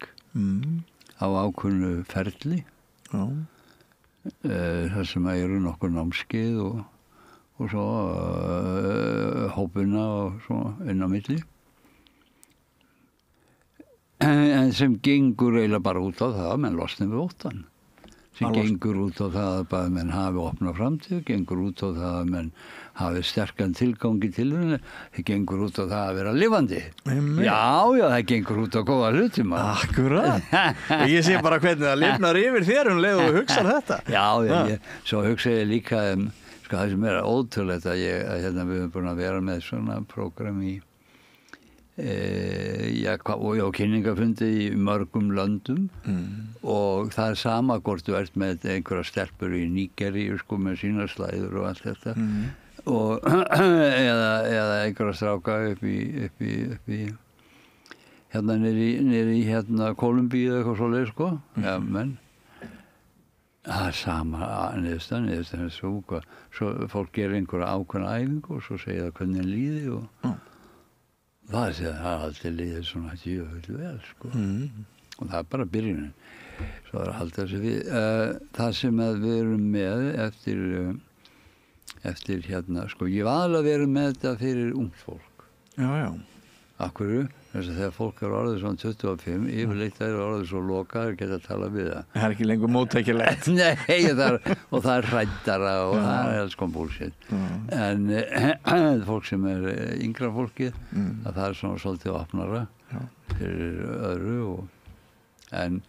á ákveðnu ferli. Það sem eru nokkur námskeið og svo hópuna og svo inn á milli. En sem gengur eiginlega bara út á það að menn losni við óttan. Sem gengur út á það að menn hafi opna framtíð, gengur út á það að menn hafi sterkan tilgangi til henni, það gengur út á það að vera lifandi. Já, það gengur út á góða hluti maður. Akkurat. Ég sé bara hvernig það lifnar yfir þér leið og hugsar þetta. Já, svo hugsa ég líka sko það sem er ótrúlegt að við erum búin að vera með svona prógram í og kynningafundi í mörgum löndum og það er sama hvort þú ert með einhverja stelpur í Nígeríu sko með sína slæður og allt þetta og eða einhverja stráka upp í hérna niðri í Kólumbíu eða eitthvað svoleið sko menn það er sama niðurstaðan svo fólk gerir einhverja ákveðna æfingu og svo segir það hvernig líði og það er alltaf liðið svona djöfull vel sko og það er bara byrjunin svo er að halda þessu við það sem við erum með eftir sko ég var aðalega verið með þetta fyrir ungt fólk af hverju? Þess að þegar fólk er orðið svona 25 yfirleitt er orðið svo lokað geta að tala við það er ekki lengur móttækilegt Nei, og það er hræddara og það er alls kom bullshit en fólk sem er yngra fólkið að það er svona svolítið opnara fyrir öðru en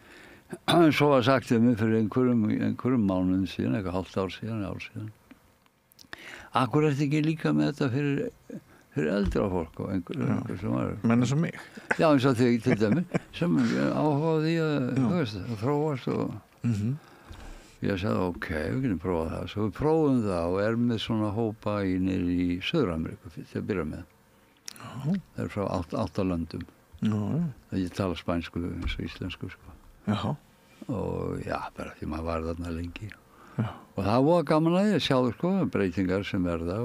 svo var sagt við mig fyrir einhverjum mánuðum síðan eitthvað hálft ár síðan Akkur er þetta ekki líka með þetta fyrir fyrir eldra fólk og einhver sem var menna sem mig já, eins og þig til dæmi sem áhuga því að þróast og ég sagði, ok, við getum prófað það svo við prófum það og erum með svona hópa niður í Suður-Ameríku til að byrja með það er frá 8 löndum ég tala spænsku eins og íslensku sko. Og já, bara því maður var þarna lengi og það var gaman að ég sjáðu sko, breytingar sem verða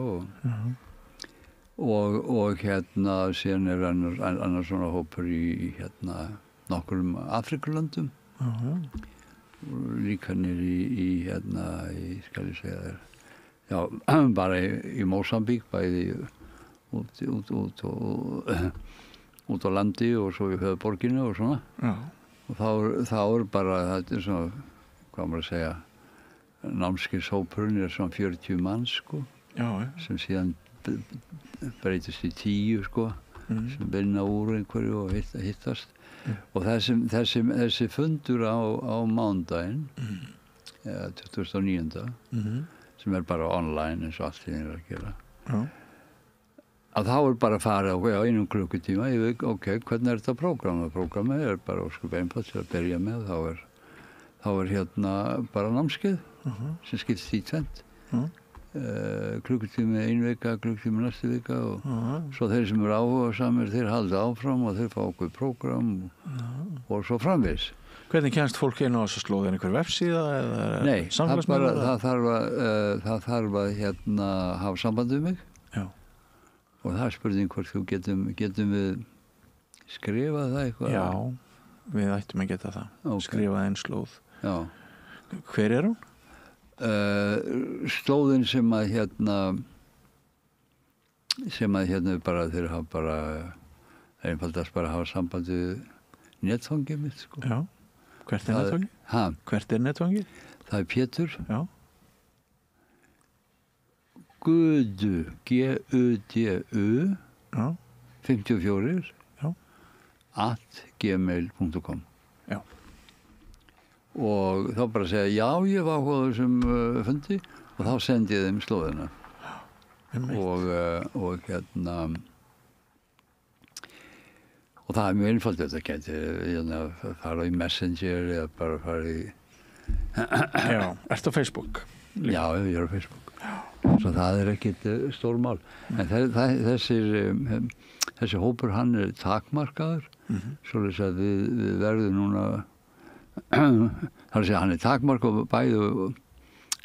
og hérna síðan er annar svona hópur í hérna nokkrum Afrikulöndum líka niður í hérna skal ég segja þér já, bara í Mósambík bæði út á landi og svo í höfuðborginni og svona og þá er bara þetta er svona, hvað maður að segja námskeiðshópurinn er svona 40 manns sko sem síðan breytist í 10 sko sem vinna úr einhverju og hittast og þessi fundur á mánudaginn 29. Sem er bara online eins og allt því að gera að þá er bara að fara á einum klukkutíma ég veit, ok, hvernig er þetta prógram? Prógramið er bara óskup einfalt til að byrja með þá er hérna bara námskeið sem skiptist í 2 klukkutími ein vika, klukkutími næstu vika og svo þeir sem eru áhugasamir þeir halda áfram og þeir fá okkur prógram og svo framvegis Hvernig kemst fólk inn á þessu slóð? Er einhver vefsíða eða Nei, það þarf að hérna hafa samband við mig og það er spurning hvort þú getum við skrifað það eitthvað Já, við ættum að geta það skrifað einn slóð Já. Hver er hún? Slóðin sem að hérna bara þeir hafa bara einfaldast bara hafa samband við netfangið mitt sko. Já, hvert er netfangið? Hvert er netfangið? Það er Pétur Já Gudu G-U-D-U 54 @gmail.com Já og þá bara segja já, ég var áhugaður sem fundi og þá sendi ég þeim slóðina og hérna og það er mjög einfalt þetta geti fara í Messenger eða bara fara í Já, ertu á Facebook? Já, ég er á Facebook svo það er ekkit stór mál en þessi hópur hann er takmarkaður svoleiðis að við verðum núna þar að segja hann er takmark og bæði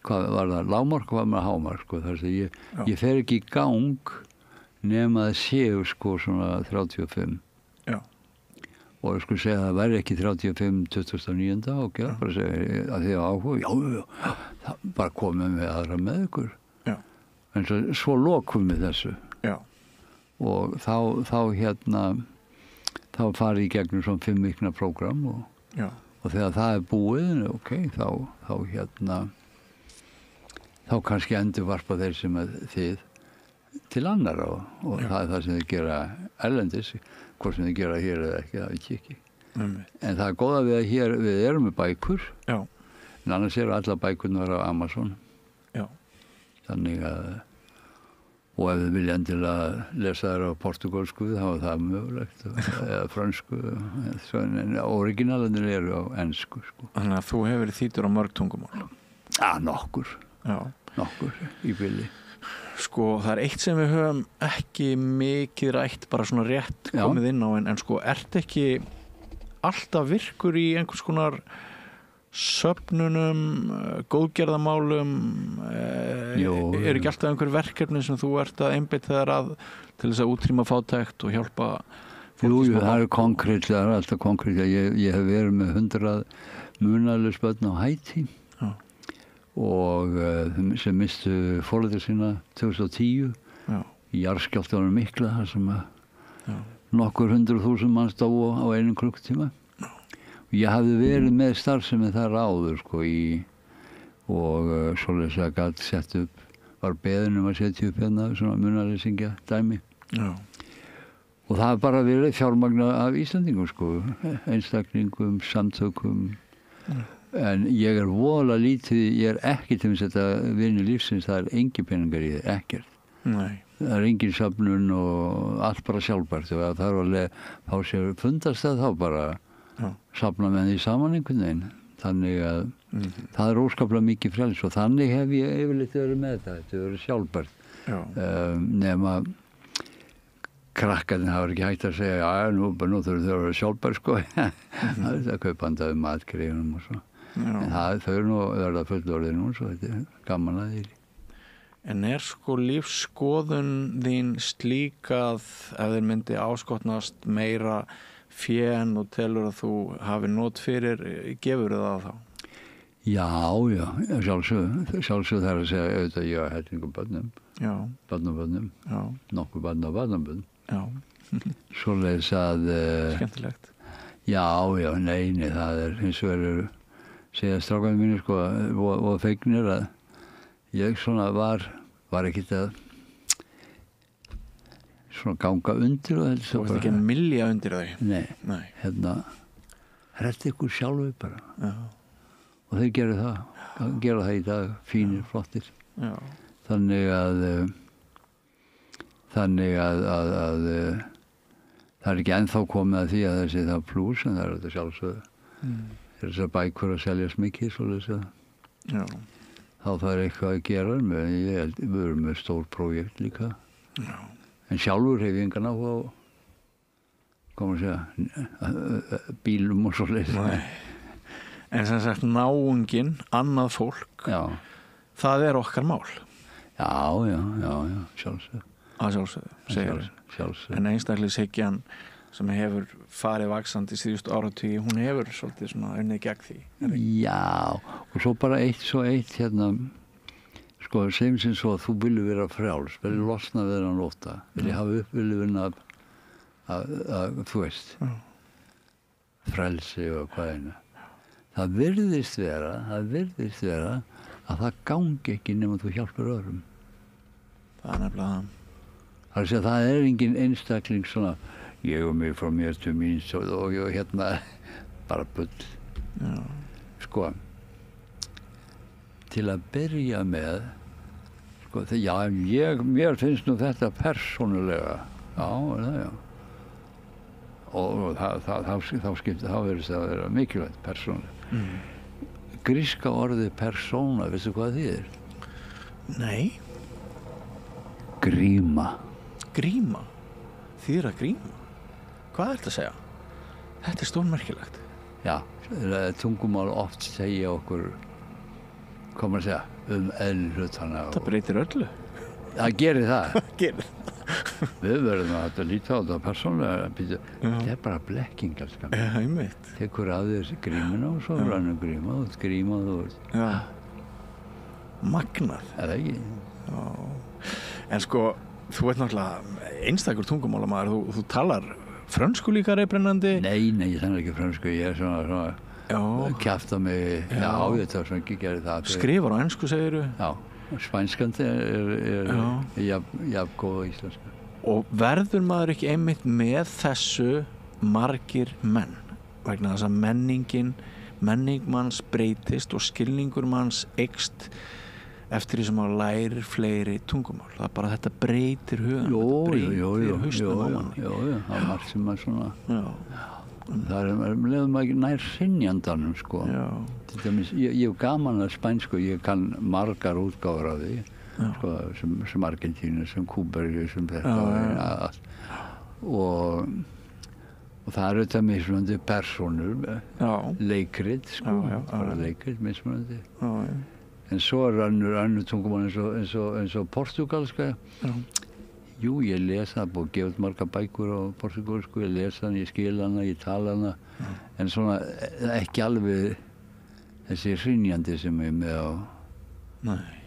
hvað var það, lágmark og hvað var hámark sko, þar að segja ég fer ekki í gang nema að séu sko svona 35 Já og ég skulle segja að það væri ekki 35 29. og bara segja að því að áhuga já, bara komum við aðra með ykkur en svo lokum við þessu Já og þá hérna þá farið í gegnum svona 5 vikna prógram og þegar það er búið ok, þá hérna þá kannski endurvarpa þeir sem að þið til annar og það er það sem þið gera erlendis hvort sem þið gera hér eða ekki, það veit ég ekki en það er góða við að hér við erum með bækur en annars eru allar bækurnar á Amazon þannig að og ef þið vilja endilega lesa þær á portugalsku þá er það mögulegt eða frönsku en originalinir eru á ensku sko. Þannig að þú hefur þýddur á mörg tungumál nokkur í bili Sko það er eitt sem við höfum ekki mikið rætt bara svona rétt komið inn á en sko ert ekki alltaf virkur í einhvers konar söfnunum, góðgerðamálum er ekki alltaf einhver verkefni sem þú ert að einbeita þér að til þess að útrýma fátækt og hjálpa fólki það er konkrétt, það er alltaf konkrétt ég hef verið með 100 munaðlaus börn á Haítí og sem mistu foreldra sína 2010 í jarðskjálftanum mikla þar sem nokkur 100.000 manns dóu á einum klukkutíma ég hafði verið með starfsemi þar áður sko og svoleiðis að gat sett upp var beðin að setja upp hérna svona munaðleysingja dæmi og það har bara verið fjármagna af Íslandingum sko einstaklingum, samtökum en ég er voðalega lítið ég er ekki til að þetta vinni lífsins það er engin peningar í þið, ekkert það er engin söfnun og allt bara sjálfbært og það þarf að fá sér fundast þá bara safna með því saman einhvern veginn þannig að það er óskaplega mikið frjáls og þannig hef ég yfirleitt verið með þetta verið sjálfbært nema krakkarnir hafa ekki hægt að segja já, nú þurfum þau að vera sjálfbært sko það er að kaupa andaði matgreifunum og svo en þau eru nú verða fullorðið nú svo þetta er gaman að því. En sko lífsskoðun þín slík að ef þeir myndi áskotnast meira fé en og telur að þú hafi not fyrir, gefur það þá? Já, sjálfsögðu þar að segja auðvitað ég að hellingu börnum, barnabörnum, nokkuð barnabörnum. Já. Svoleiðis að... Skemmtilegt. Já, nei, það er hins vegar segja strákarnir mínir sko og fegnir að ég svona var ekkert að svona ganga undir og þú varst ekki að mylja undir þau? Nei. Rétti ykkur sjálfu bara og þeir gera það í dag fínir, flottir þannig að það er ekki ennþá komið að því að þessi það plús en það er þetta sjálfsögðu þessar bækur að seljast mikið svolítið þá það er eitthvað að gera með við erum með stór prójekt líka en sjálfur hef ég engan áhuga á koma að segja bílum og svolítið en sem sagt náunginn annað fólk það er okkar mál sjálfsögðu sjálfsögðu en einstaklingshyggjan sem hefur farið vaxandi síðustu áratugi, hún hefur svolítið svona unnið gegn því. Já, og svo bara eitt hérna, sko, sem svo að þú vilja vera frjáls, vilja losna við hann óta, vilja hafa upplifun að þú veist, frelsi og hvað einu. Það virðist vera að það gangi ekki nema þú hjálpar öðrum. Það er nefnilega það. Það er engin einstakling svona ég og mig frá mér til mín og hérna bara bull sko til að byrja með sko mér finnst nú þetta persónulega og þá verður það að vera mikilvægt persónulega gríska orðið persóna, veistu hvað það þýðir? Nei. Gríma þýðir að gríma? Hvað er þetta að segja? Þetta er stórmerkilegt. Já, tungumál oft segja okkur hvað maður segja eðli hlutana. Það breytir öllu. Það gerir það. Gerir. Við verðum að líta á þetta persónulega. Þetta er bara blekking alls gaman. Já, einmitt. Tekur að þér grímuna og svo rannum gríma og gríma og já. Magnað. Er það ekki? Já. En sko, þú ert náttúrulega einstakur tungumálamaður. Þú talar frönsku líka reybrennandi? Nei, ég talar ekki frönsku. Ég er svona kjafta mig. Já, þetta var svona ekki gerði það. Skrifar á ensku, segirðu? Já. Spænskandi er jafn góð á íslensku. Og verður maður ekki einmitt með þessu margir menn? Vegna þess að menning manns breytist og skilningur manns eykst eftir því sem maður lærir fleiri tungumál. Það er bara þetta breytir hugan. Breytir hausnum á manni. Já, það er margt sem maður svona... Það er leðum ekki nær sinjandanum, sko. Ég hef gaman að spænsku, ég kann margar útgáfur af því, sko, sem Argentínu, sem Kúbergi, sem þetta. Og það er auðvitað mismunandi persónur, leikrit, sko, bara leikrit mismunandi. En svo er önnur tungumál eins og portugalska. Jú, ég les það, búið að gefa út margar bækur á portugalsku, ég les hana, ég skil hana, ég tala hana, en svona ekki alveg þessi hrynjandi sem ég er með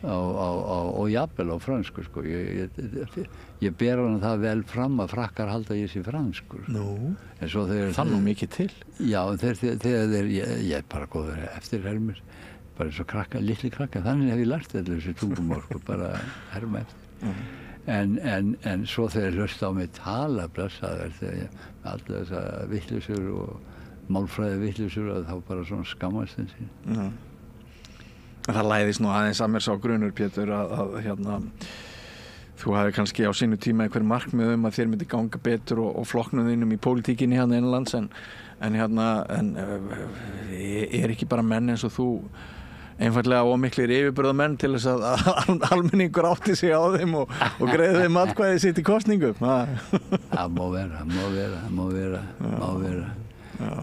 og jafnvel á fransku, sko. Ég ber hana það vel fram að frakkar halda ég sé franskur. Þannig mikið til? Já, þegar ég er bara góður eftirhermur, bara eins og krakka, litli krakka, þannig hef ég lært allir þessi tungumál, sko, bara herma eftir. En svo þegar ég hlusta á mig tala blessaður þegar alltaf þessar vittlisur og málfræði vittlisur að þá bara svona skammast þessi. Það læðist nú aðeins að mér sá grunur, Pétur, að hérna þú hafði kannski á sínu tíma einhver markmið að þér myndi ganga betur og flokknum þínum í pólitíkinni hérna innanlands en er ekki bara menn eins og þú einfallega ómiklir yfirburðamenn til þess að almenningur átti sig á þeim og greiði þeim atkvæði sitt í kosningum? Það má vera.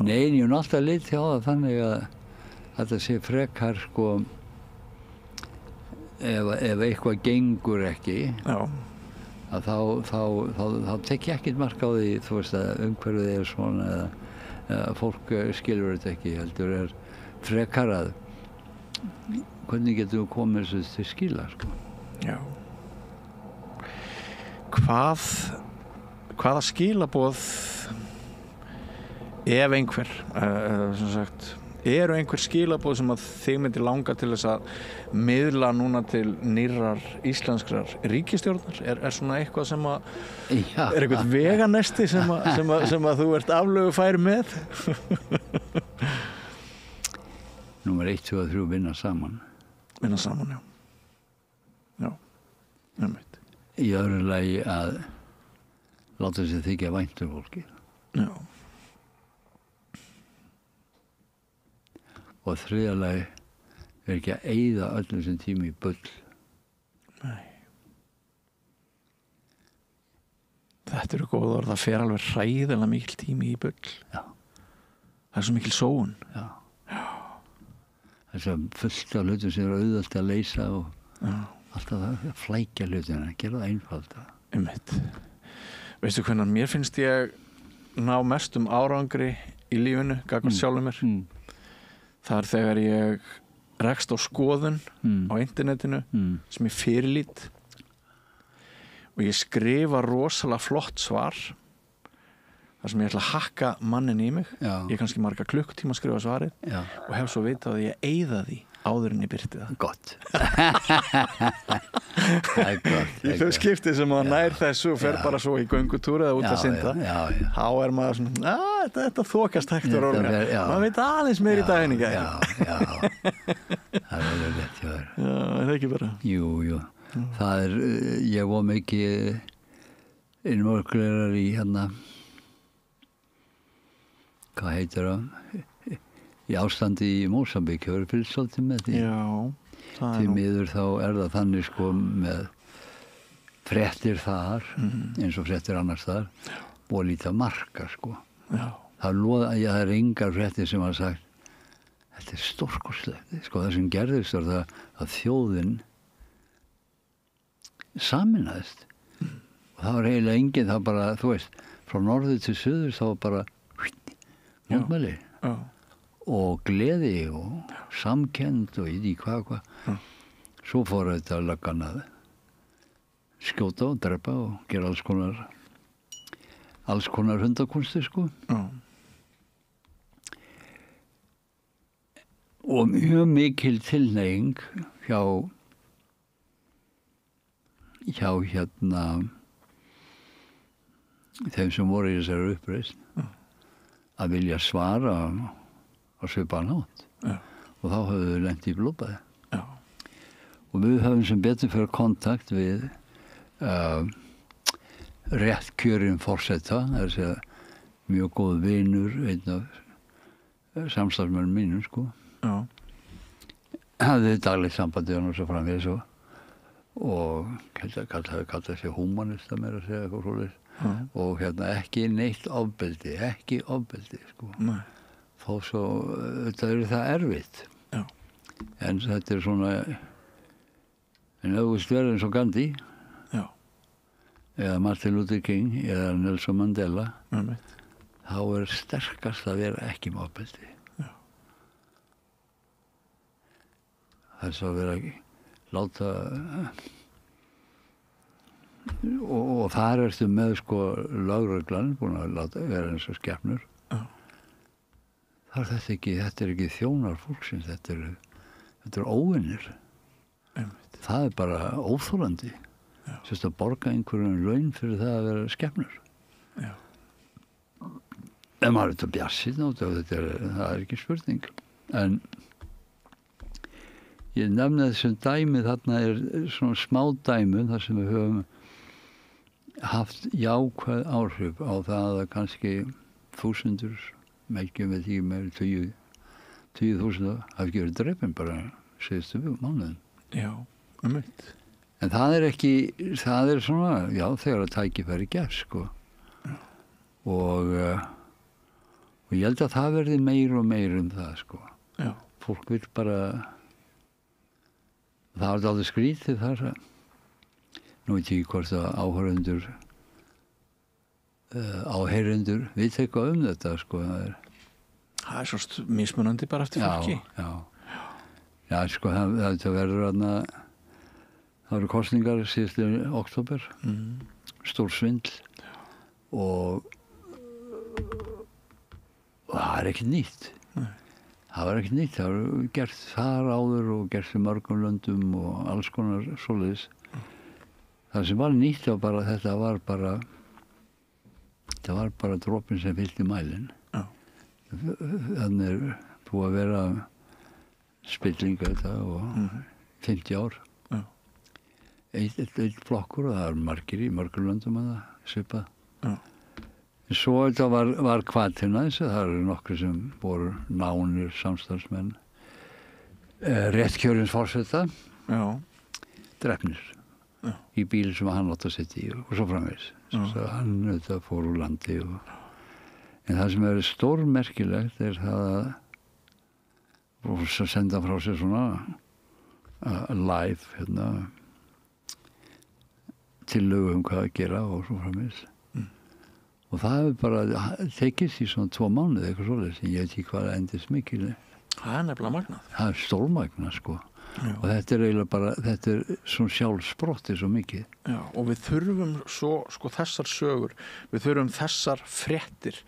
Nei, ég er alltaf litið á það þannig að þetta sé frekar sko ef eitthvað gengur ekki að þá tek ég ekkert mark á því þú veist að umhverfið er svona eða fólk skilur þetta ekki heldur frekar að hvernig getum við komið þessu til skila sko. Já. Hvaða skilaboð ef einhver sem sagt eru einhver skilaboð sem að þig myndi langa til þess að miðla núna til nýrrar íslenskrar ríkisstjórnar? Er svona eitthvað sem að er eitthvað veganesti sem að þú ert aflögufær með? Númer 1, 2 og 3 vinna saman, já, einmitt. Í öðru lagi að láta sig þykja vænt fólki. Já. Og þriðja lagi ekki að eyða öllum sem tíma í bull. Nei. Þetta eru góð orð, það fer alveg hræðilega mikil tími í bull. Já. Það er svo mikil sóun. Já. Þess að fullt af hlutum sem auðvelt að leysa og alltaf það flækja hlutina, gera það einfalda. Einmitt. Veistu hvernig mér finnst ég ná mestum árangri í lífinu, gagnvart sjálfum mér? Það er þegar ég rekst á skoðun á internetinu sem ég fyrirlít og ég skrifa rosalega flott svar þar sem ég ætla að hakka mannin í mig. Ég kannski marga klukkutíma að skrifa svarið og hef svo vitað að ég eyða því áður en ég birti það. Gott. Það er gott. Í þau skipti sem að nær þessu og fer bara svo í göngutúr eða út að synda, þá er maður svona, þetta þokast hægt og rólega. Maður veit aðeins meir í daginn í gæði. Já. Það er alveg rétt hjá þér. Já, er það ekki bara? Jú. Það er, ég var mikið innmörglegar í hérna, hvað heitir það? Í ástandi í Mósambík hefur fylgst svolítið með því. Já, því miður þá er það þannig sko með fréttir þar eins og fréttir annars þar og lítið marka sko. Já. Það er engar fréttir sem hafa sagt þetta er stórkostlegt. Sko það sem gerðist var það að þjóðin saminaðist. Og það var eiginlega enginn, það bara, þú veist, frá norður til suður þá var bara mótmæli. Já. Og gleði og samkennd og í hvað. Svo fór þetta löggan að skjóta og drepa og gera alls konar hundakunsti sko. Og mjög mikil tilhneiging hjá hérna þeim sem voru í þessari uppreisn að vilja svara á svipaðan hátt. Og þá höfum við lent í blóðbæði. Og við höfum sem betur fyrir kontakt við rétt kjörinn forseta, það er að segja mjög góð vinur, einn af samstarfsmönnum mínum sko. Hafði daglegt sambandi hann og svo framvegis og kallað sig humanista meira að segja eitthvað svoleiðis. Og hérna ekki neitt ofbeldi sko. Nei. Þó svo, þetta er það erfitt. Já. En þetta er svona, en ef þú veist verið eins og Gandhi, eða Martin Luther King, eða Nelson Mandela, þá er sterkast að vera ekki með ofbeldi. Já. Það er svo að vera láta, og þar ertu með sko lögreglan, búin að láta vera eins og skepnur. Þetta er ekki þjónar fólksins, þetta er óvinnir. Það er bara óþolandi. Sérst að borga einhverjum laun fyrir það að vera skepnur. Já. En maður er þetta bjassinn á þetta, það er ekki spurning. En ég nefni þessum dæmi, þarna er svona smá dæmi þar sem við höfum haft jákvæð áhrif á það að kannski þúsundur, ekki með því með 20.000 hafi ekki verið drepin bara síðustu mánuðin. Já, einmitt. En það er svona, já, þegar að tækifæri gefst, sko. Og ég held að það verði meira og meira það, sko. Já. Fólk vil bara, það var alveg skrítið þar að, nú veit ég ekki hvort að áheyrendur veit eitthvað þetta, sko. Það er svo mismunandi bara eftir fólki. Já, sko, það verður þarna, það eru kosningar síðustu október, stór svindl og það er ekkert nýtt. Nei. Það var ekkert nýtt, það var gert þar áður og gert í mörgum löndum og alls konar svoleiðis. Það sem var nýtt var bara, þetta var bara dropinn sem fyllti mælinn. Þannig er búið að vera spilling þetta og 50 ár. Eitt flokkur og það er margir í mörgum löndum að það svipað. Svo þetta var hvatina þessu, það eru nokkri sem voru nánir samstarfsmenn réttkjörins forseta, drepnir í bíl sem hann átti að setja í og svo framvegis. Svo hann þetta fór úr landi en það sem er stórmerkilegt er það að senda frá sér svona live hérna tillögu hvað að gera og svo framvegis. Og það hefur bara tekist í svona 2 mánuði eitthvað svoleiðis, en ég veit ekki hvað endist mikil. Það er nefnilega magnað. Það er stórmagnað, sko. Já. Og þetta er eiginlega bara, þetta er svona sjálfsprottið svo mikið. Já, og við þurfum svo, sko, þessar sögur, við þurfum þessar fréttir.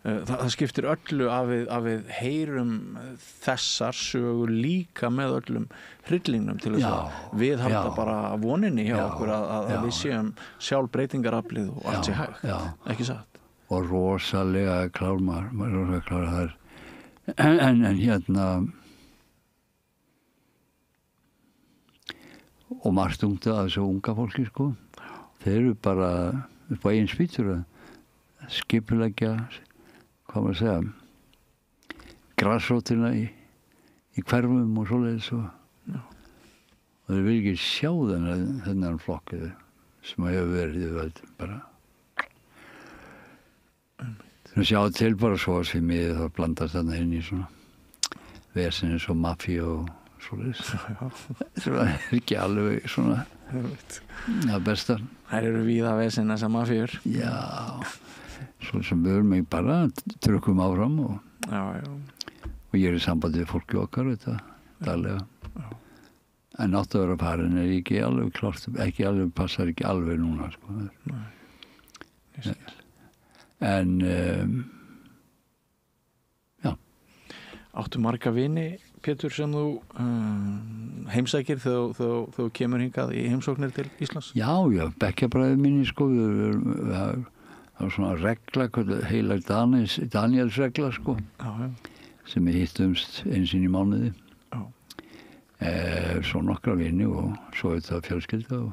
Það skiptir öllu að við heyrum þessar sögur líka með öllum hryllingnum til þess að við halda bara voninni hjá okkur að við séum sjálfbreytingaraflið og allt sé hægt, ekki satt. Og rosalega rosalega klár þar. En hérna og margt ungt að þessu unga fólki, sko. Þeir eru bara upp á eigin spýtur að skipuleggja hvað maður segja grasrótina í hverfum og svoleiðis og þeir vil ekki sjá þennan flokkið sem að hefur verið bara þeir sjá til bara svo sem ég þá blandast þarna inn í svona vesen eins og mafíu og svoleiðis það er ekki alveg svona það besta. Þær eru víða vesen þessar mafíur. Já, svo sem við erum mig bara trukkum áfram og ég er í sambandi við fólki okkar þetta daglega. En áttu að vera parin er ekki alveg klart, ekki alveg, passar ekki alveg núna, sko. Nei, en já. Áttu marga vini, Pétur, sem þú heimsækir þegar þú kemur hingað í heimsóknir til Íslands? Já, bekkjabræður minni, sko, það var svona regla, heilag Daniels regla, sko, sem við hittumst eins í mánuði. Svo nokkra vini og svo þetta fjölskylda og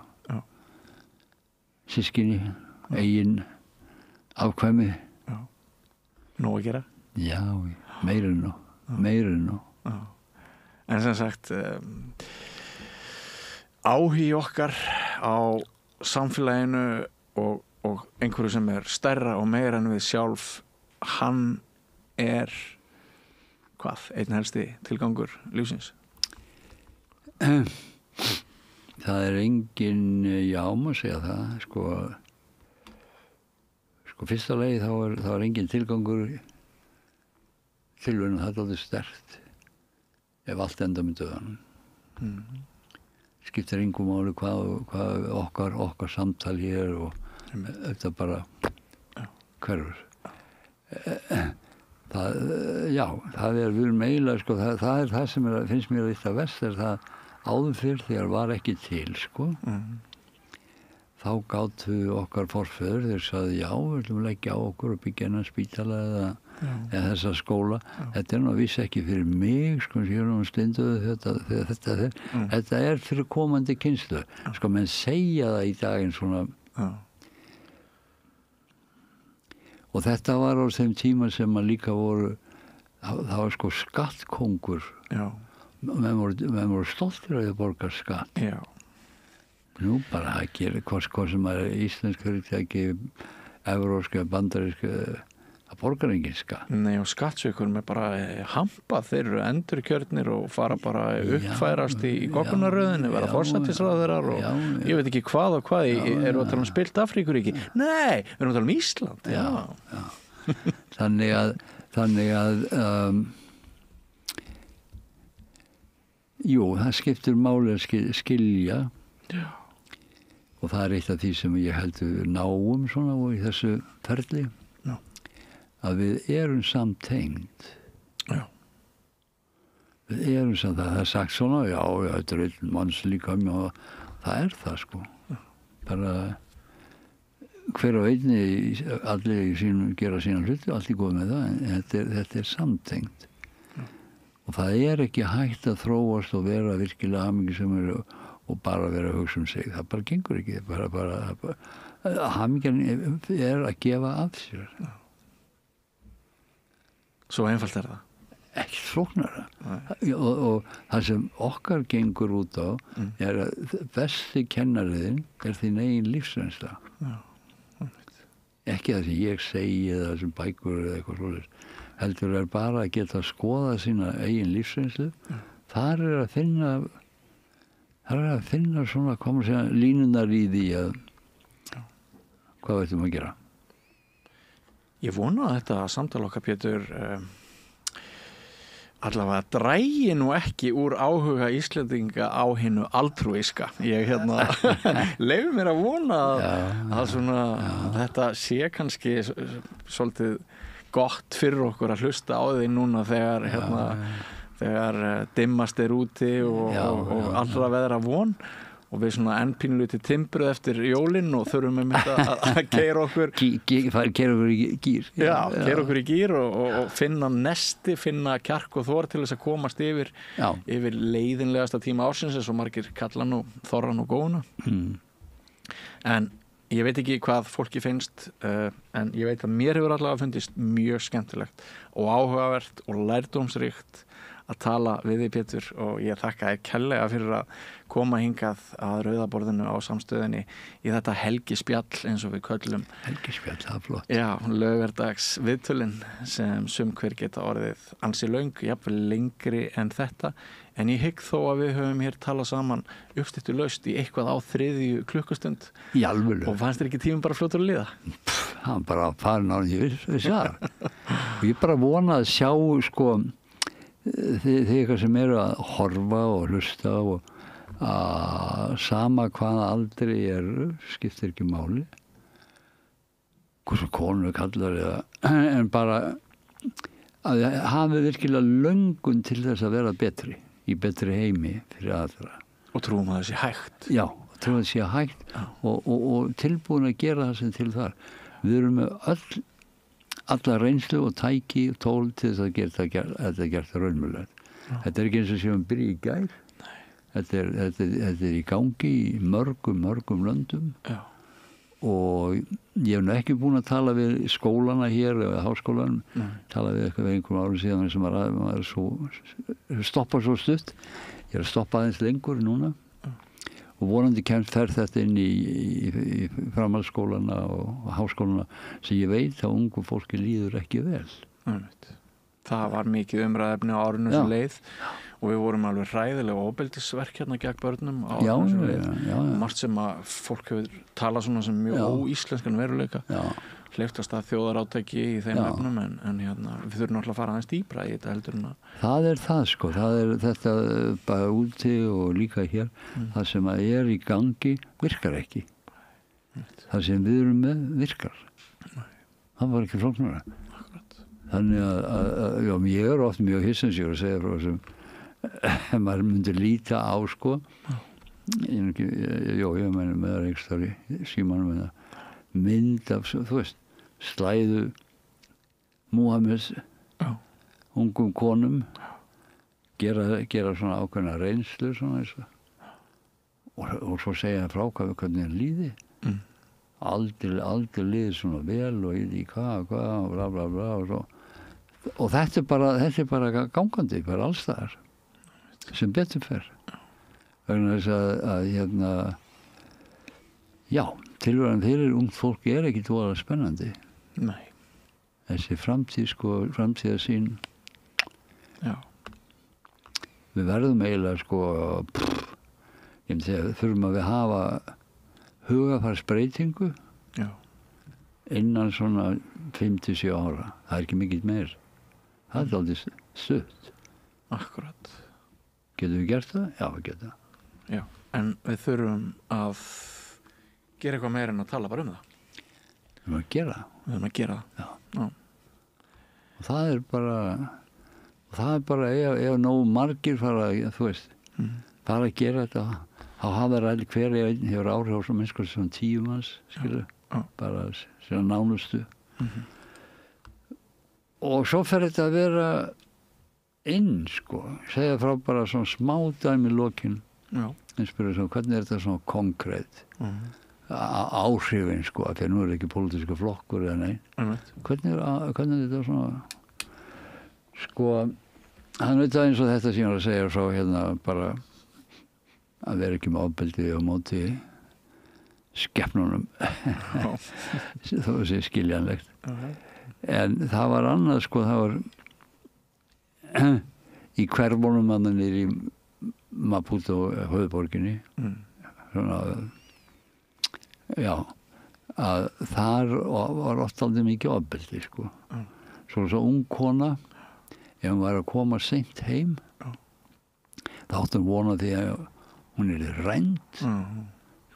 systkini, eigin afkvæmi. Nóg að gera? Já, meira en nóg. En sem sagt, áhugi okkar á samfélaginu og einhverju sem er stærra og meira en við sjálf, hann er hvað? Einn helsti tilgangur lífsins? Það er engin, já, maður segja það, sko fyrsta lagi þá er engin tilgangur tilvörin, það er alveg sterkt ef allt enda með döðanum. Skiptir engu máli hvað okkar samtal hér og þetta bara hverfur. Það er við erum eiginlega, sko, það er það sem finnst mér eitt af verst, er það áður fyrr þegar var ekki til, sko. Þá gátu okkar forfeður, þeir sagði já, við ætlum að leggja á okkur og byggja hennar spítala eða þessa skóla. Þetta er nú að vísa ekki fyrir mig, sko, sérum stunduðu þetta er fyrir komandi kynslóð. Sko, menn segja það í daginn svona og þetta var á þeim tíma sem að líka voru, það var sko skattkóngur. Já. Menn voru stoltir að borga skatt. Já. Nú bara það gerir hvað sem er íslensk fyrirtæki, evrópska, bandaríska, það borgar engin skatt. Nei, og skattsvikur með bara hampað, þeir eru endurkjörnir og fara bara uppfærast í goggunarröðinni, vera forsætisráðherrar og ég veit ekki hvað og hvað, eru að tala um spilt Afríkuríki? Nei, við erum að tala um Ísland. Já. Þannig að jú, það skiptir máli að skilja. Já. Og það er eitt af því sem ég heldur náum svona og í þessu ferli. Já. Að við erum samtengd. Já. Við erum samt, það er sagt svona, já, þetta er einn manns líkami og það er það sko. Já. Bara hver og einni, allir gera sína hluti, allt í góð með það, en þetta er samtengd. Já. Og það er ekki hægt að þróast og vera virkilega hamingjusamur og bara vera að hugsa sig. Það bara gengur ekki. Hamingjan er að gefa af sér. Já. Svo einfalt er það. Ekki flóknara. Og það sem okkar gengur út á er að besti kennariðin er þín eigin lífsreynsla. Já. Ekki það sem ég segi eða það sem bækur eða eitthvað svoleiðis. Heldur er bara að geta að skoða sína eigin lífsreynslu. Þar er að finna svona, koma sér línunar í því að hvað veitum að gera. Ég vona að þetta samtal okkar, Pétur, allavega drægi nú ekki úr áhuga Íslendinga á hinu altrúíska. Ég leyfi mér að vona að svona, þetta sé kannski svolítið gott fyrir okkur að hlusta á því núna þegar dimmast er úti og allra veðra von og við svona ennpínluti timbruð eftir jólin og þurfum að keyra okkur keyra okkur í gír. Já, keyra okkur í gír og finna nesti, finna kjark og þor til þess að komast yfir leiðinlegasta tíma ársins eins og margir kalla nú þorran og góðuna. En ég veit ekki hvað fólki finnst, en ég veit að mér hefur allavega fundist mjög skemmtilegt og áhugavert og lærdómsríkt að tala við þig, Pétur, og ég þakka þér kærlega fyrir að koma hingað að rauðaborðinu á Samstöðinni í þetta helgispjall eins og við köllum. Helgispjall, það er flott. Já, laugardags viðtölin sem hver geta orðið ansi löng, jafnvel lengri en þetta, en ég hygg þó að við höfum hér talað saman uppstýttulaust í eitthvað á 3. klukkustund. Í alvöru. Og fannst þér ekki tíminn bara fljótur að líða? Hann bara farin á því við það. Og ég bara vona að sjá, sko, þið eitthvað sem eru að horfa og hlusta og að sama hvaða aldri skiptir ekki máli hversu konur kallar en bara að hafi virkilega löngun til þess að vera betri í betri heimi fyrir aðra og trúum að það sé hægt trúum að það sé hægt og tilbúin að gera það sem til þar við erum með alla reynslu og tæki og tól til þess að þetta gert raunmjöld. Þetta er ekki eins og séum byrja í gær. Þetta er í gangi í mörgum löndum. Já. Og ég hef nú ekki búin að tala við skólana hér eða háskólanum. Tala við eitthvað einhverjum árum síðan sem maður stoppa svo stutt. Ég að stoppa aðeins lengur núna. Og vonandi fer þetta inn í framhaldsskólana og háskólana sem ég veit að ungu fólki líður ekki vel. Það var mikið umræðefni á árinu sem leið og við vorum alveg hræðilega ofbeldisverk hérna gegn börnum á árinu sem leið. Margt sem að fólk hefur talað svona sem mjög óíslenskan veruleika. Hleyftast að þjóðarátæki í þeim efnum en við þurfum náttúrulega að fara aðeins dýpra í þetta heldur en að það er það sko, það er þetta bara úti og líka hér það sem að er í gangi virkar ekki það sem við erum með virkar það var ekki flóknara þannig að ég er oft mjög hissensjur að segja frá þessum maður myndir líta á sko ég meina með einhverstað í símanum með það mynd af, þú veist, slæðu Múhameðs ungum konum gera svona ákveðna reynslu svona eins og svo segja frá hvernig hann líði aldrei liðið svona vel og í hvað og bla bla bla og svo. Og þetta er bara gangandi, bara allstaðar sem betur fer. Vegna þess að já, tilveran fyrir ungt fólk ekki voðalega spennandi. Nei. Þessi framtíðarsýn. Já. Við verðum eiginlega ég myndi segja, þurfum að við hafa hugarfarsbreytingu innan svona 5-7 ára. Það er ekki mikið meir. Það er aldrei stutt. Akkurat. Getum við gert það? Já, við getum það. Já, en við þurfum að gera eitthvað meira en að tala bara það. Við þurfum að gera það. Við þurfum að gera það. Já. Og það er bara ef nógu margir fara að gera þetta, þá hafa hver einn hefur áhrif á svo menneskur sem 10 manns, bara sem nánustu. Og svo fer þetta að vera segja frá bara svona smá dæmi í lokin. En spyrja svo, hvernig er þetta svona konkrét? Áhrifin, þegar nú ekki pólitíska flokkur eða nei. Hvernig er þetta svona, hann veit eins og þetta sem ég var að segja frá bara að vera ekki með ofbeldi á móti skepnunum. Þó sé skiljanlegt. En það var annað, það var í hverfunum að niður í Maputo höfuðborginni. Svona, já, að þar var oft aldrei mikið ofbeldi, Svo ung kona, ef hún var að koma seint heim, þá átti hún vona því að hún rænd,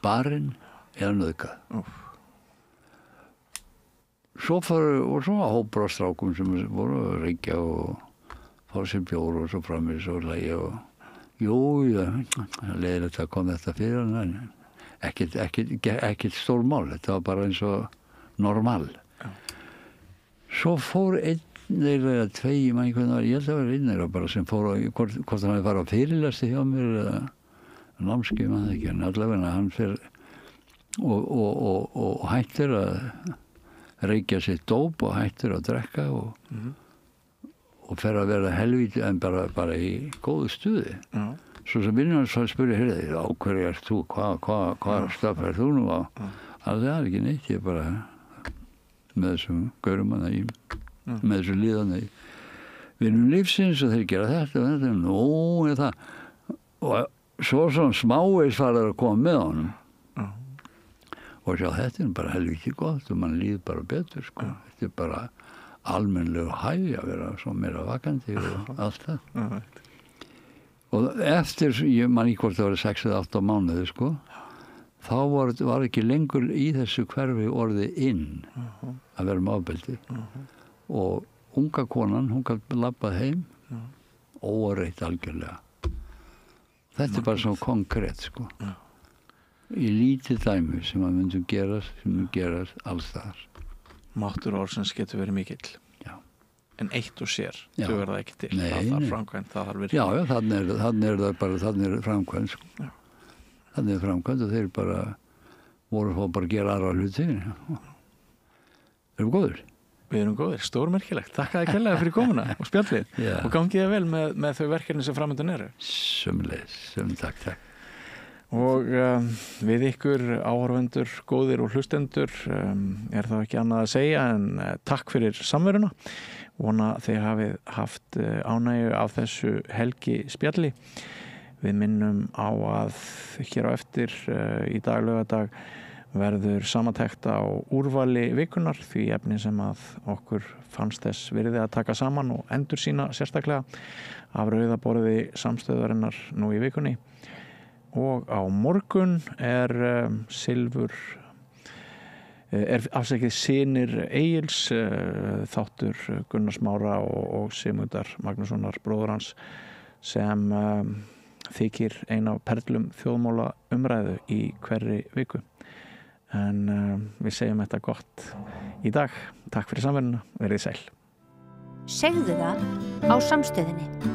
barinn eða nauðgað. Svo hópur af strákum sem voru að reykja og fá sér bjór og svo framvegis og hlæja og leiðilegt að kom þetta fyrir hann, ekkert stór mál, þetta var bara eins og normal. Svo fór einn eða 2, ég held að vera einn bara sem fór hvort hann hefði farið á fyrirlesti hjá mér eða námskeið, maður ekki, en allavega hann fer og hættir að reykja sitt dóp og hættir að drekka og fer að vera helvíti en bara í góðu stuði. Svo sem vinnur hann svo að spyrja, á hverju ert þú, hvað stöf er þú nú á? Það er ekki neitt, ég bara með þessum gaurum með þessu líðan vinnum lífsins og þeir gera þetta nú er það. Og svo svona smávegis farið að koma með honum og sjá, þetta er bara helviti gott og mann líður bara betur, Þetta er bara almennlegu hægi að vera svo meira vakandi og allt það. Og eftir, ég man ekki hvort það var 6 eða 8 mánuði, þá var ekki lengur í þessu hverfi orðið inn að vera með ofbeldi. Og unga konan, hún gat labbað heim, óreitt algjörlega. Þetta er bara svo konkrétt, Í lítið dæmi sem að myndum gerast alls þar. Máttur orðsins getur verið mikill. Já. En eitt og sér, þú verða ekki til. Nei, það þarf framkvæmd, það þarf virkni. Já, þannig er það bara, þannig er framkvæmd, Þannig er framkvæmd og þeir bara voru að bara gera aðra hluti. Erum við góðir? Við erum góðir, stórmerkilegt. Takk að þið kærlega fyrir komuna og spjallið. Og gangið það vel með þau verkefni sem framöndan eru. Sömuleiðis, takk. Og við ykkur áhorfendur, góðir og hlustendur er þá ekki annað að segja en takk fyrir samveruna. Vona þið hafið haft ánægju af þessu helgi spjalli. Við minnum á að hér á eftir í dag laugardag verður samantekt á úrvali vikunar, því efni sem að okkur fannst þess virði að taka saman og endursýna sérstaklega af rauðaborði samstöðarinnar nú í vikunni. Og á morgun er Synir Egils, þáttur Gunnars Mára og Sigmundar Magnússonar bróður hans sem þykir ein af perlum þjóðmála umræðu í hverri viku. En við segjum þetta gott í dag. Takk fyrir samveruna, verið sæl. Segðu það á Samstöðinni.